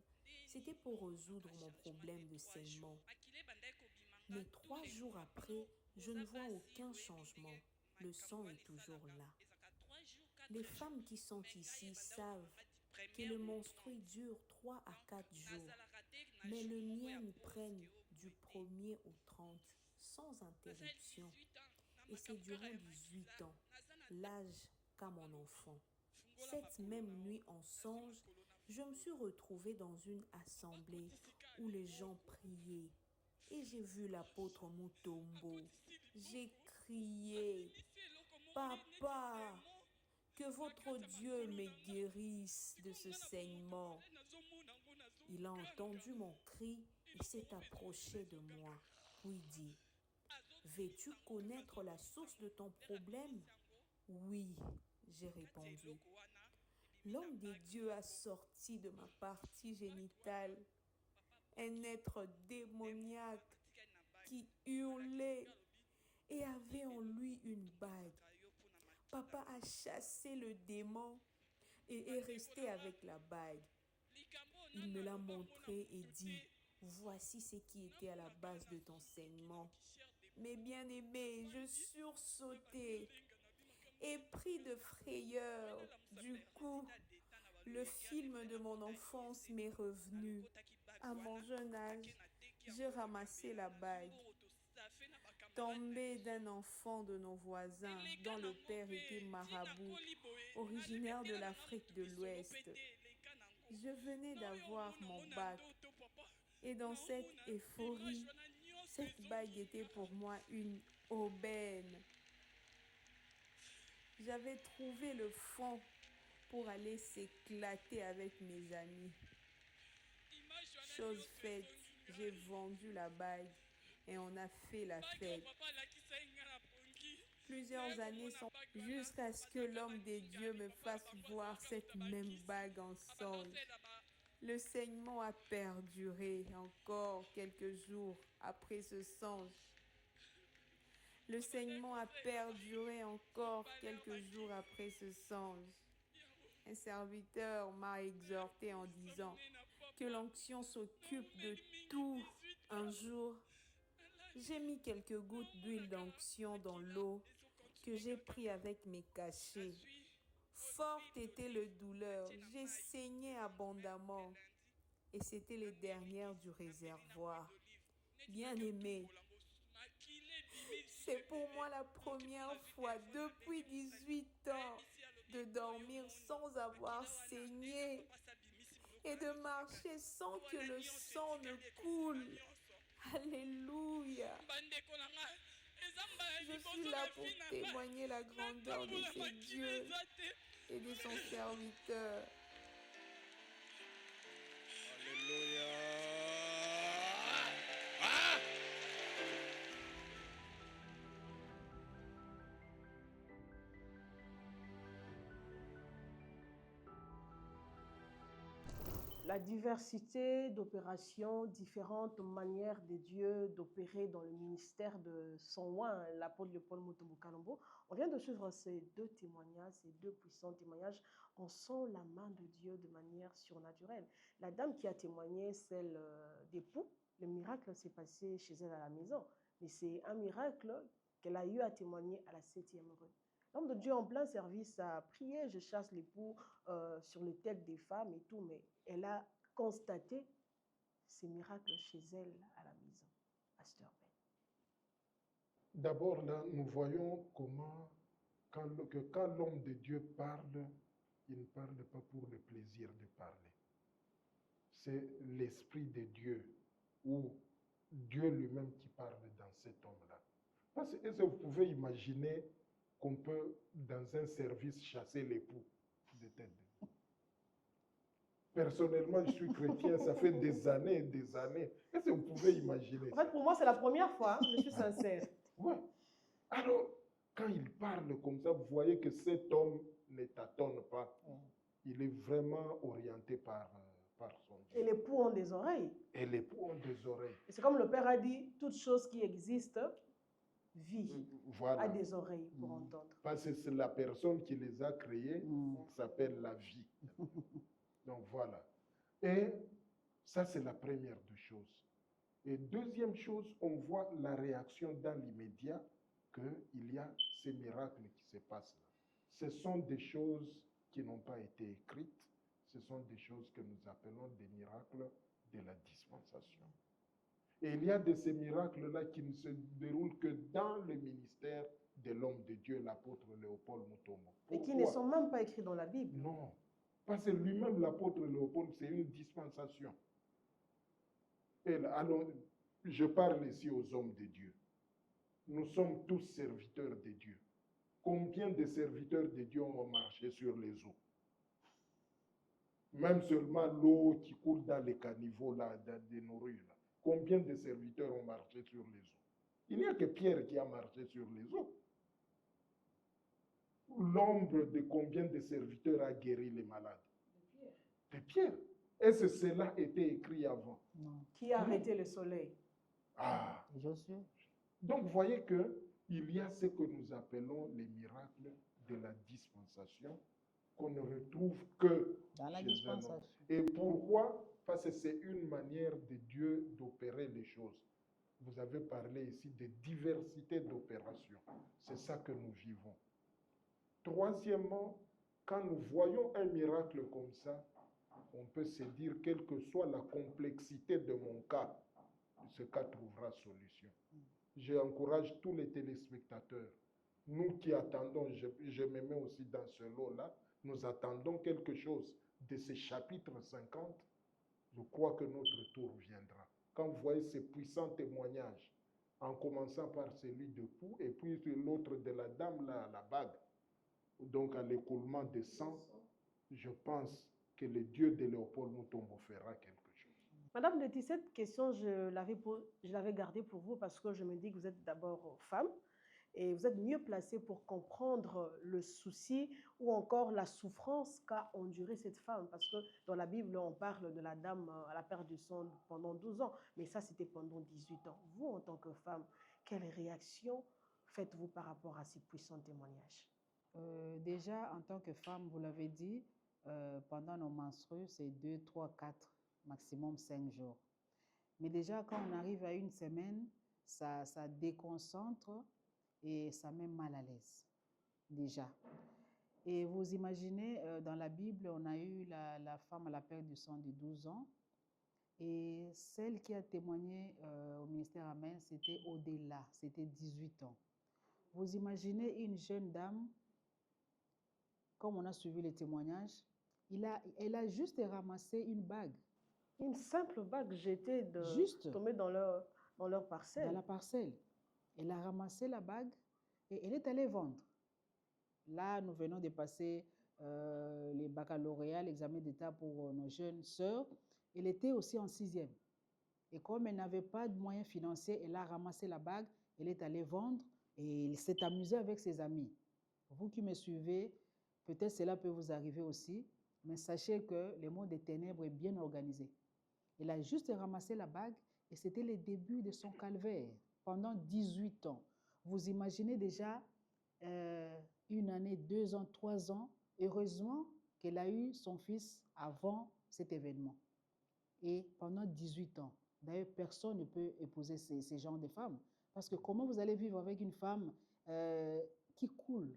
c'était pour résoudre mon problème de saignement. Mais 3 jours après, je ne vois aucun changement. Le sang est toujours là. Les femmes qui sont ici savent que le menstrué dure 3 à 4 jours, mais le mien prenne du 1er au 30 sans interruption. Et c'est durant 18 ans, l'âge qu'a mon enfant. Cette même nuit en songe, je me suis retrouvée dans une assemblée où les gens priaient. Et j'ai vu l'apôtre Mutombo. J'ai crié, « Papa, que votre Dieu me guérisse de ce saignement. » Il a entendu mon cri et s'est approché de moi, puis dit, « Veux-tu connaître la source de ton problème? » Oui, j'ai répondu. L'homme de Dieu a sorti de ma partie génitale un être démoniaque qui hurlait et avait en lui une bague. Papa a chassé le démon et est resté avec la bague. Il me l'a montré et dit, voici ce qui était à la base de ton saignement. Mais bien aimé, je sursautais et pris de frayeur. Du coup, le film de mon enfance m'est revenu. À mon jeune âge, j'ai ramassé la bague, tombée d'un enfant de nos voisins dont le père était marabout, originaire de l'Afrique de l'Ouest. Je venais d'avoir mon bac et dans cette euphorie, cette bague était pour moi une aubaine. J'avais trouvé le fond pour aller s'éclater avec mes amis. Chose faite, j'ai vendu la bague et on a fait la fête. Plusieurs années sont jusqu'à ce que l'homme des dieux me fasse voir cette même bague en songe. Le saignement a perduré encore quelques jours après ce songe. Le saignement a perduré encore quelques jours après ce songe. Un serviteur m'a exhorté en disant que l'onction s'occupe de tout. Un jour, j'ai mis quelques gouttes d'huile d'onction dans l'eau que j'ai pris avec mes cachets. Forte était la douleur, j'ai saigné abondamment et c'était les dernières du réservoir. Bien-aimé, c'est pour moi la première fois depuis 18 ans de dormir sans avoir saigné et de marcher sans que le sang ne coule. Alléluia. Je suis là pour témoigner la grandeur de ce Dieu et de son serviteur. Alléluia. La diversité d'opérations, différentes manières de Dieu d'opérer dans le ministère de son oint, l'apôtre Paul Mutombo Kalombo. On vient de suivre ces 2 témoignages, ces 2 puissants témoignages. On sent la main de Dieu de manière surnaturelle. La dame qui a témoigné, celle d'époux, le miracle s'est passé chez elle à la maison. Mais c'est un miracle qu'elle a eu à témoigner à la 7e rue. L'homme de Dieu en plein service a prié, je chasse l'époux sur le tête des femmes et tout, mais elle a constaté ces miracles chez elle à la maison, Pasteur Ben? D'abord, là, nous voyons comment, quand l'homme de Dieu parle, il ne parle pas pour le plaisir de parler. C'est l'Esprit de Dieu ou Dieu lui-même qui parle dans cet homme-là. Parce que est-ce que vous pouvez imaginer qu'on peut, dans un service, chasser l'époux de tête de... Personnellement, je suis chrétien, ça fait des années et des années. Est-ce que vous pouvez imaginer En ça? fait, pour moi, c'est la première fois, je suis sincère. Ouais. Alors, quand il parle comme ça, vous voyez que cet homme ne tâtonne pas. Il est vraiment orienté par son Dieu. Et les poux ont des oreilles. Et les poux ont des oreilles. Et c'est comme le Père a dit, toute chose qui existe vit, Voilà. a des oreilles pour entendre. Parce que c'est la personne qui les a créés qui s'appelle la vie. Donc voilà. Et ça, c'est la première des choses. Et deuxième chose, on voit la réaction dans l'immédiat qu'il y a ces miracles qui se passent là. Ce sont des choses qui n'ont pas été écrites. Ce sont des choses que nous appelons des miracles de la dispensation. Et il y a de ces miracles-là qui ne se déroulent que dans le ministère de l'homme de Dieu, l'apôtre Léopold Mutombo. Et qui ne sont même pas écrits dans la Bible. Non. Parce que lui-même, l'apôtre Léopold, c'est une dispensation. Et là, alors, je parle ici aux hommes de Dieu. Nous sommes tous serviteurs de Dieu. Combien de serviteurs de Dieu ont marché sur les eaux? Même seulement l'eau qui coule dans les caniveaux là, de nos rues là. Combien de serviteurs ont marché sur les eaux? Il n'y a que Pierre qui a marché sur les eaux. L'ombre de combien de serviteurs a guéri les malades? De Pierre. Est-ce que cela était écrit avant? Non. Qui a arrêté le soleil? Ah. Josué. Donc, vous voyez qu'il y a ce que nous appelons les miracles de la dispensation qu'on ne retrouve que Dans la chez un dispensation. homme. Et pourquoi? Parce que c'est une manière de Dieu d'opérer les choses. Vous avez parlé ici de diversité d'opérations. C'est ça que nous vivons. Troisièmement, quand nous voyons un miracle comme ça, on peut se dire, quelle que soit la complexité de mon cas, ce cas trouvera solution. J'encourage tous les téléspectateurs, nous qui attendons, je me mets aussi dans ce lot-là, nous attendons quelque chose de ce chapitre 50, je crois que notre tour viendra. Quand vous voyez ces puissants témoignages, en commençant par celui de Pou, et puis l'autre de la dame, la bague, donc à l'écoulement de sang, je pense que le Dieu de Léopold Mutombo fera quelque chose. Madame Letty, cette question, je l'avais gardée pour vous parce que je me dis que vous êtes d'abord femme et vous êtes mieux placée pour comprendre le souci ou encore la souffrance qu'a endurée cette femme. Parce que dans la Bible, on parle de la dame à la perte du sang pendant 12 ans, mais ça, c'était pendant 18 ans. Vous, en tant que femme, quelle réaction faites-vous par rapport à ces puissants témoignages? Déjà, en tant que femme, vous l'avez dit, pendant nos menstrues, c'est 2, 3, 4, maximum 5 jours. Mais déjà, quand on arrive à une semaine, ça déconcentre et ça met mal à l'aise, déjà. Et vous imaginez, dans la Bible, on a eu la femme à la perte du sang de 12 ans. Et celle qui a témoigné au ministère Amen, c'était au-delà, c'était 18 ans. Vous imaginez une jeune dame, comme on a suivi les témoignages, elle a juste ramassé une bague. Une simple bague jetée tombée dans leur parcelle. Dans la parcelle. Elle a ramassé la bague et elle est allée vendre. Là, nous venons de passer les baccalauréats, l'examen d'État pour nos jeunes sœurs. Elle était aussi en 6e. Et comme elle n'avait pas de moyens financiers, elle a ramassé la bague, elle est allée vendre et elle s'est amusée avec ses amis. Vous qui me suivez, peut-être cela peut vous arriver aussi, mais sachez que le monde des ténèbres est bien organisé. Elle a juste ramassé la bague et c'était le début de son calvaire pendant 18 ans. Vous imaginez déjà 1 année, 2 ans, 3 ans. Heureusement qu'elle a eu son fils avant cet événement. Et pendant 18 ans. D'ailleurs, personne ne peut épouser ces genres de femmes. Parce que comment vous allez vivre avec une femme qui coule,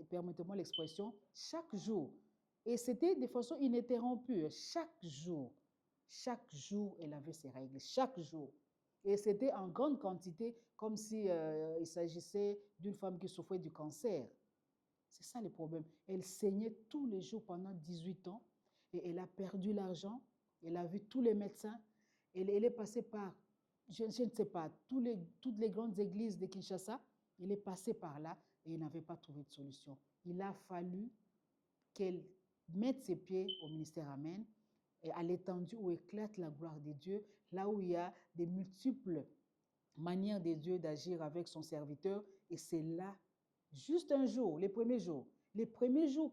permettez-moi l'expression, chaque jour. Et c'était de façon ininterrompue, chaque jour. Chaque jour, elle avait ses règles, chaque jour. Et c'était en grande quantité, comme si il s'agissait d'une femme qui souffrait du cancer. C'est ça le problème. Elle saignait tous les jours pendant 18 ans et elle a perdu l'argent. Elle a vu tous les médecins. Elle est passée par, je ne sais pas, toutes les grandes églises de Kinshasa. Elle est passée par là et elle n'avait pas trouvé de solution. Il a fallu qu'elle mette ses pieds au ministère Amen, et à l'étendue où éclate la gloire de Dieu, là où il y a des multiples manières de Dieu d'agir avec son serviteur. Et c'est là, juste un jour, les premiers jours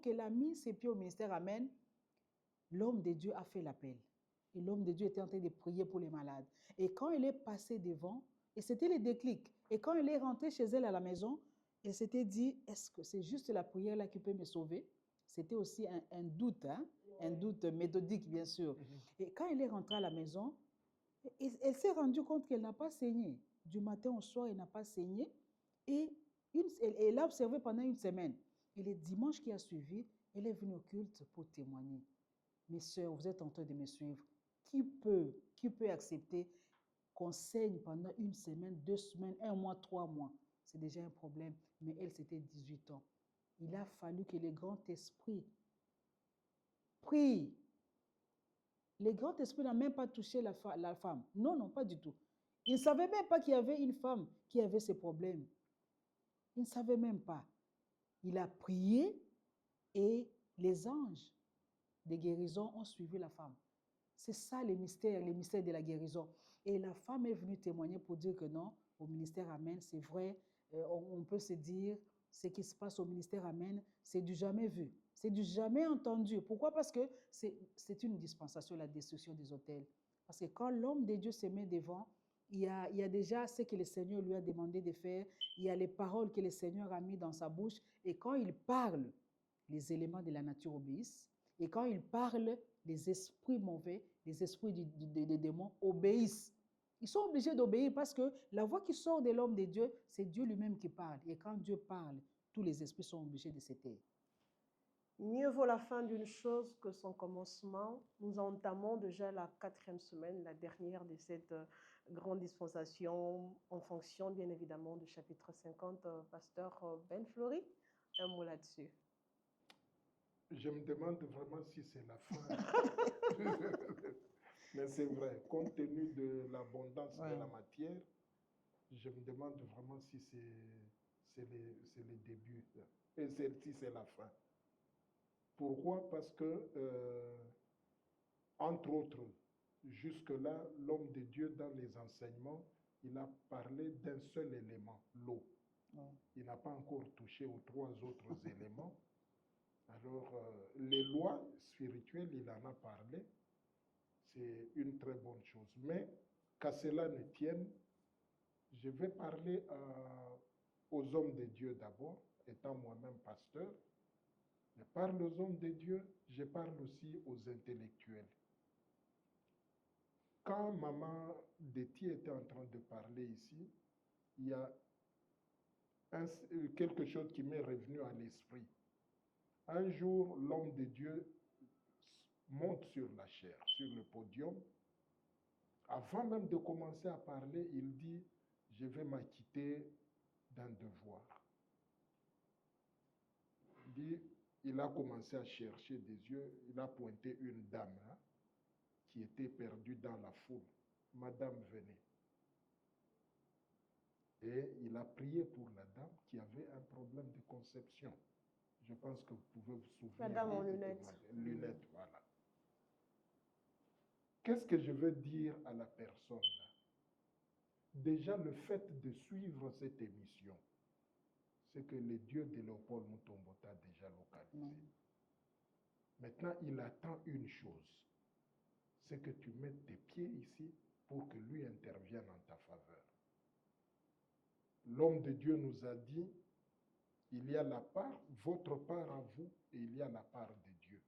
qu'elle a mis ses pieds au ministère Amen, l'homme de Dieu a fait l'appel. Et l'homme de Dieu était en train de prier pour les malades. Et quand elle est passée devant, et c'était le déclic, et quand elle est rentrée chez elle à la maison, elle s'était dit, est-ce que c'est juste la prière là qui peut me sauver? C'était aussi un doute, hein? Un doute méthodique, bien sûr. Et quand elle est rentrée à la maison, elle s'est rendue compte qu'elle n'a pas saigné. Du matin au soir, elle n'a pas saigné. Et elle a observé pendant une semaine. Et le dimanche qui a suivi, elle est venue au culte pour témoigner. Mes sœurs, vous êtes en train de me suivre. Qui peut accepter qu'on saigne pendant une semaine, 2 semaines, 1 mois, 3 mois? C'est déjà un problème. Mais elle, c'était 18 ans. Il a fallu que le grand esprit prie. Le grand esprit n'a même pas touché la femme. Non, non, pas du tout. Il ne savait même pas qu'il y avait une femme qui avait ces problèmes. Il ne savait même pas. Il a prié et les anges de guérison ont suivi la femme. C'est ça les mystères de la guérison. Et la femme est venue témoigner pour dire que non, au ministère Amen, c'est vrai, on peut se dire, ce qui se passe au ministère Amen, c'est du jamais vu, c'est du jamais entendu. Pourquoi? Parce que c'est une dispensation, la destruction des autels. Parce que quand l'homme de Dieu se met devant, il y a déjà ce que le Seigneur lui a demandé de faire, il y a les paroles que le Seigneur a mis dans sa bouche, et quand il parle, les éléments de la nature obéissent, et quand il parle, les esprits mauvais, les esprits des démons obéissent. Ils sont obligés d'obéir parce que la voix qui sort de l'homme de Dieu, c'est Dieu lui-même qui parle. Et quand Dieu parle, tous les esprits sont obligés de se taire. Mieux vaut la fin d'une chose que son commencement. Nous entamons déjà la 4e semaine, la dernière de cette grande dispensation, en fonction bien évidemment du chapitre 50. Pasteur Ben Fleury, un mot là-dessus. Je me demande vraiment si c'est la fin. Mais c'est vrai, compte tenu de l'abondance de la matière, je me demande vraiment si c'est le début et si c'est la fin. Pourquoi? Parce que, entre autres, jusque-là, l'homme de Dieu, dans les enseignements, il a parlé d'un seul élément, l'eau. Il n'a pas encore touché aux 3 autres éléments. Alors, les lois spirituelles, il en a parlé. C'est une très bonne chose. Mais, qu'à cela ne tienne, je vais parler aux hommes de Dieu d'abord, étant moi-même pasteur. Je parle aux hommes de Dieu, je parle aussi aux intellectuels. Quand Maman Détier était en train de parler ici, il y a quelque chose qui m'est revenu à l'esprit. Un jour, l'homme de Dieu monte sur la chaire, sur le podium. Avant même de commencer à parler, il dit, je vais m'acquitter d'un devoir. Il a commencé à chercher des yeux, il a pointé une dame hein, qui était perdue dans la foule. Madame, venez. Et il a prié pour la dame qui avait un problème de conception. Je pense que vous pouvez vous souvenir. La dame en lunettes. Lunettes, voilà. Qu'est-ce que je veux dire à la personne là? Déjà, le fait de suivre cette émission, c'est que le Dieu de Léopold Mutombo t'a déjà localisé. Maintenant, il attend une chose, c'est que tu mettes tes pieds ici pour que lui intervienne en ta faveur. L'homme de Dieu nous a dit, il y a la part, votre part à vous, et il y a la part de Dieu.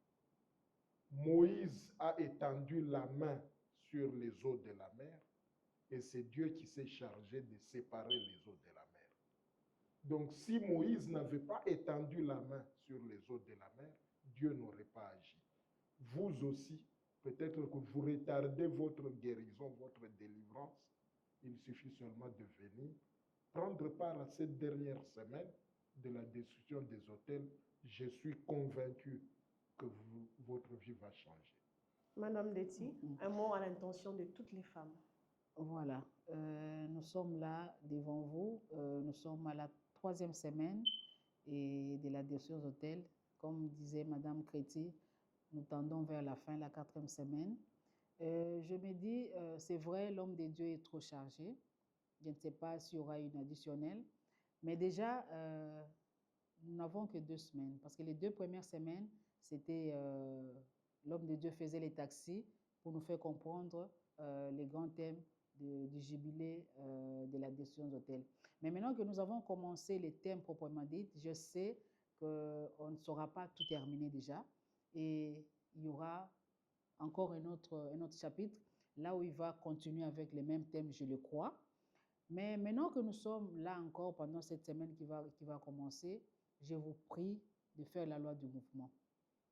Moïse a étendu la main sur les eaux de la mer, et c'est Dieu qui s'est chargé de séparer les eaux de la mer. Donc, si Moïse n'avait pas étendu la main sur les eaux de la mer, Dieu n'aurait pas agi. Vous aussi, peut-être que vous retardez votre guérison, votre délivrance, il suffit seulement de venir, prendre part à cette dernière semaine de la destruction des hôtels. Je suis convaincu que votre vie va changer. Madame Deti, un mot à l'intention de toutes les femmes. Voilà, nous sommes là devant vous. Nous sommes à la 3e semaine et de la destruction des hôtels. Comme disait Madame Créti, nous tendons vers la fin, la 4e semaine. Je me dis, c'est vrai, l'homme de Dieu est trop chargé. Je ne sais pas s'il y aura une additionnelle. Mais déjà, nous n'avons que 2 semaines. Parce que les 2 premières semaines, c'était l'homme de Dieu faisait les taxis pour nous faire comprendre les grands thèmes du jubilé de la destruction des hôtels. Mais maintenant que nous avons commencé les thèmes proprement dits, je sais qu'on ne saura pas tout terminer déjà. Et il y aura encore un autre chapitre, là où il va continuer avec les mêmes thèmes, je le crois. Mais maintenant que nous sommes là encore pendant cette semaine qui va commencer, je vous prie de faire la loi du mouvement.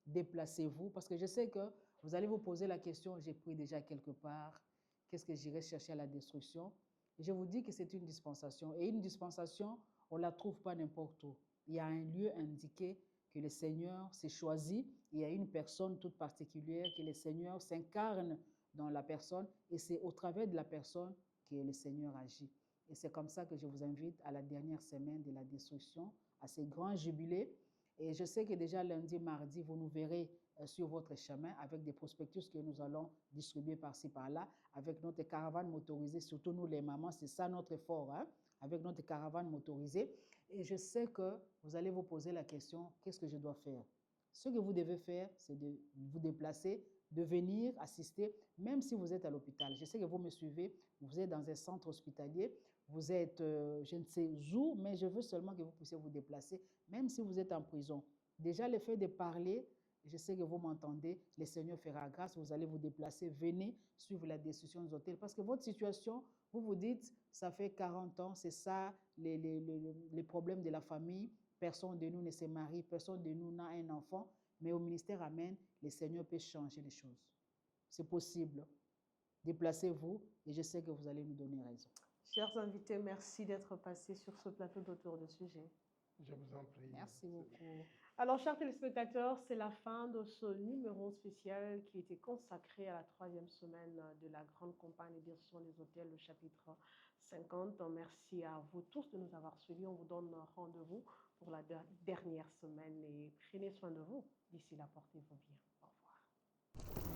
Déplacez-vous, parce que je sais que vous allez vous poser la question, j'ai pris déjà quelque part, qu'est-ce que j'irai chercher à la destruction? Et je vous dis que c'est une dispensation. Et une dispensation, on ne la trouve pas n'importe où. Il y a un lieu indiqué que le Seigneur s'est choisi. Il y a une personne toute particulière que le Seigneur s'incarne dans la personne. Et c'est au travers de la personne que le Seigneur agit. Et c'est comme ça que je vous invite à la dernière semaine de la destruction, à ces grands jubilés. Et je sais que déjà lundi, mardi, vous nous verrez sur votre chemin avec des prospectus que nous allons distribuer par-ci, par-là, avec notre caravane motorisée, surtout nous les mamans, c'est ça notre effort, hein, avec notre caravane motorisée. Et je sais que vous allez vous poser la question, qu'est-ce que je dois faire? Ce que vous devez faire, c'est de vous déplacer, de venir assister, même si vous êtes à l'hôpital. Je sais que vous me suivez, vous êtes dans un centre hospitalier, vous êtes, je ne sais où, mais je veux seulement que vous puissiez vous déplacer, même si vous êtes en prison. Déjà, le fait de parler, je sais que vous m'entendez, le Seigneur fera grâce, vous allez vous déplacer, venez suivre la destruction des hôtels. Parce que votre situation, vous vous dites, ça fait 40 ans, c'est ça, les problèmes de la famille, personne de nous ne se marie, personne de nous n'a un enfant, mais au ministère Amen, le Seigneur peut changer les choses. C'est possible. Déplacez-vous et je sais que vous allez nous donner raison. Chers invités, merci d'être passés sur ce plateau d'Autour de Sujet. Je vous en prie. Merci beaucoup. Alors, chers téléspectateurs, c'est la fin de ce numéro spécial qui était consacré à la 3e semaine de la grande campagne de destruction des hôtels, le chapitre 50. Merci à vous tous de nous avoir suivis. On vous donne rendez-vous pour la dernière semaine et prenez soin de vous. D'ici là, portez-vous bien. Au revoir.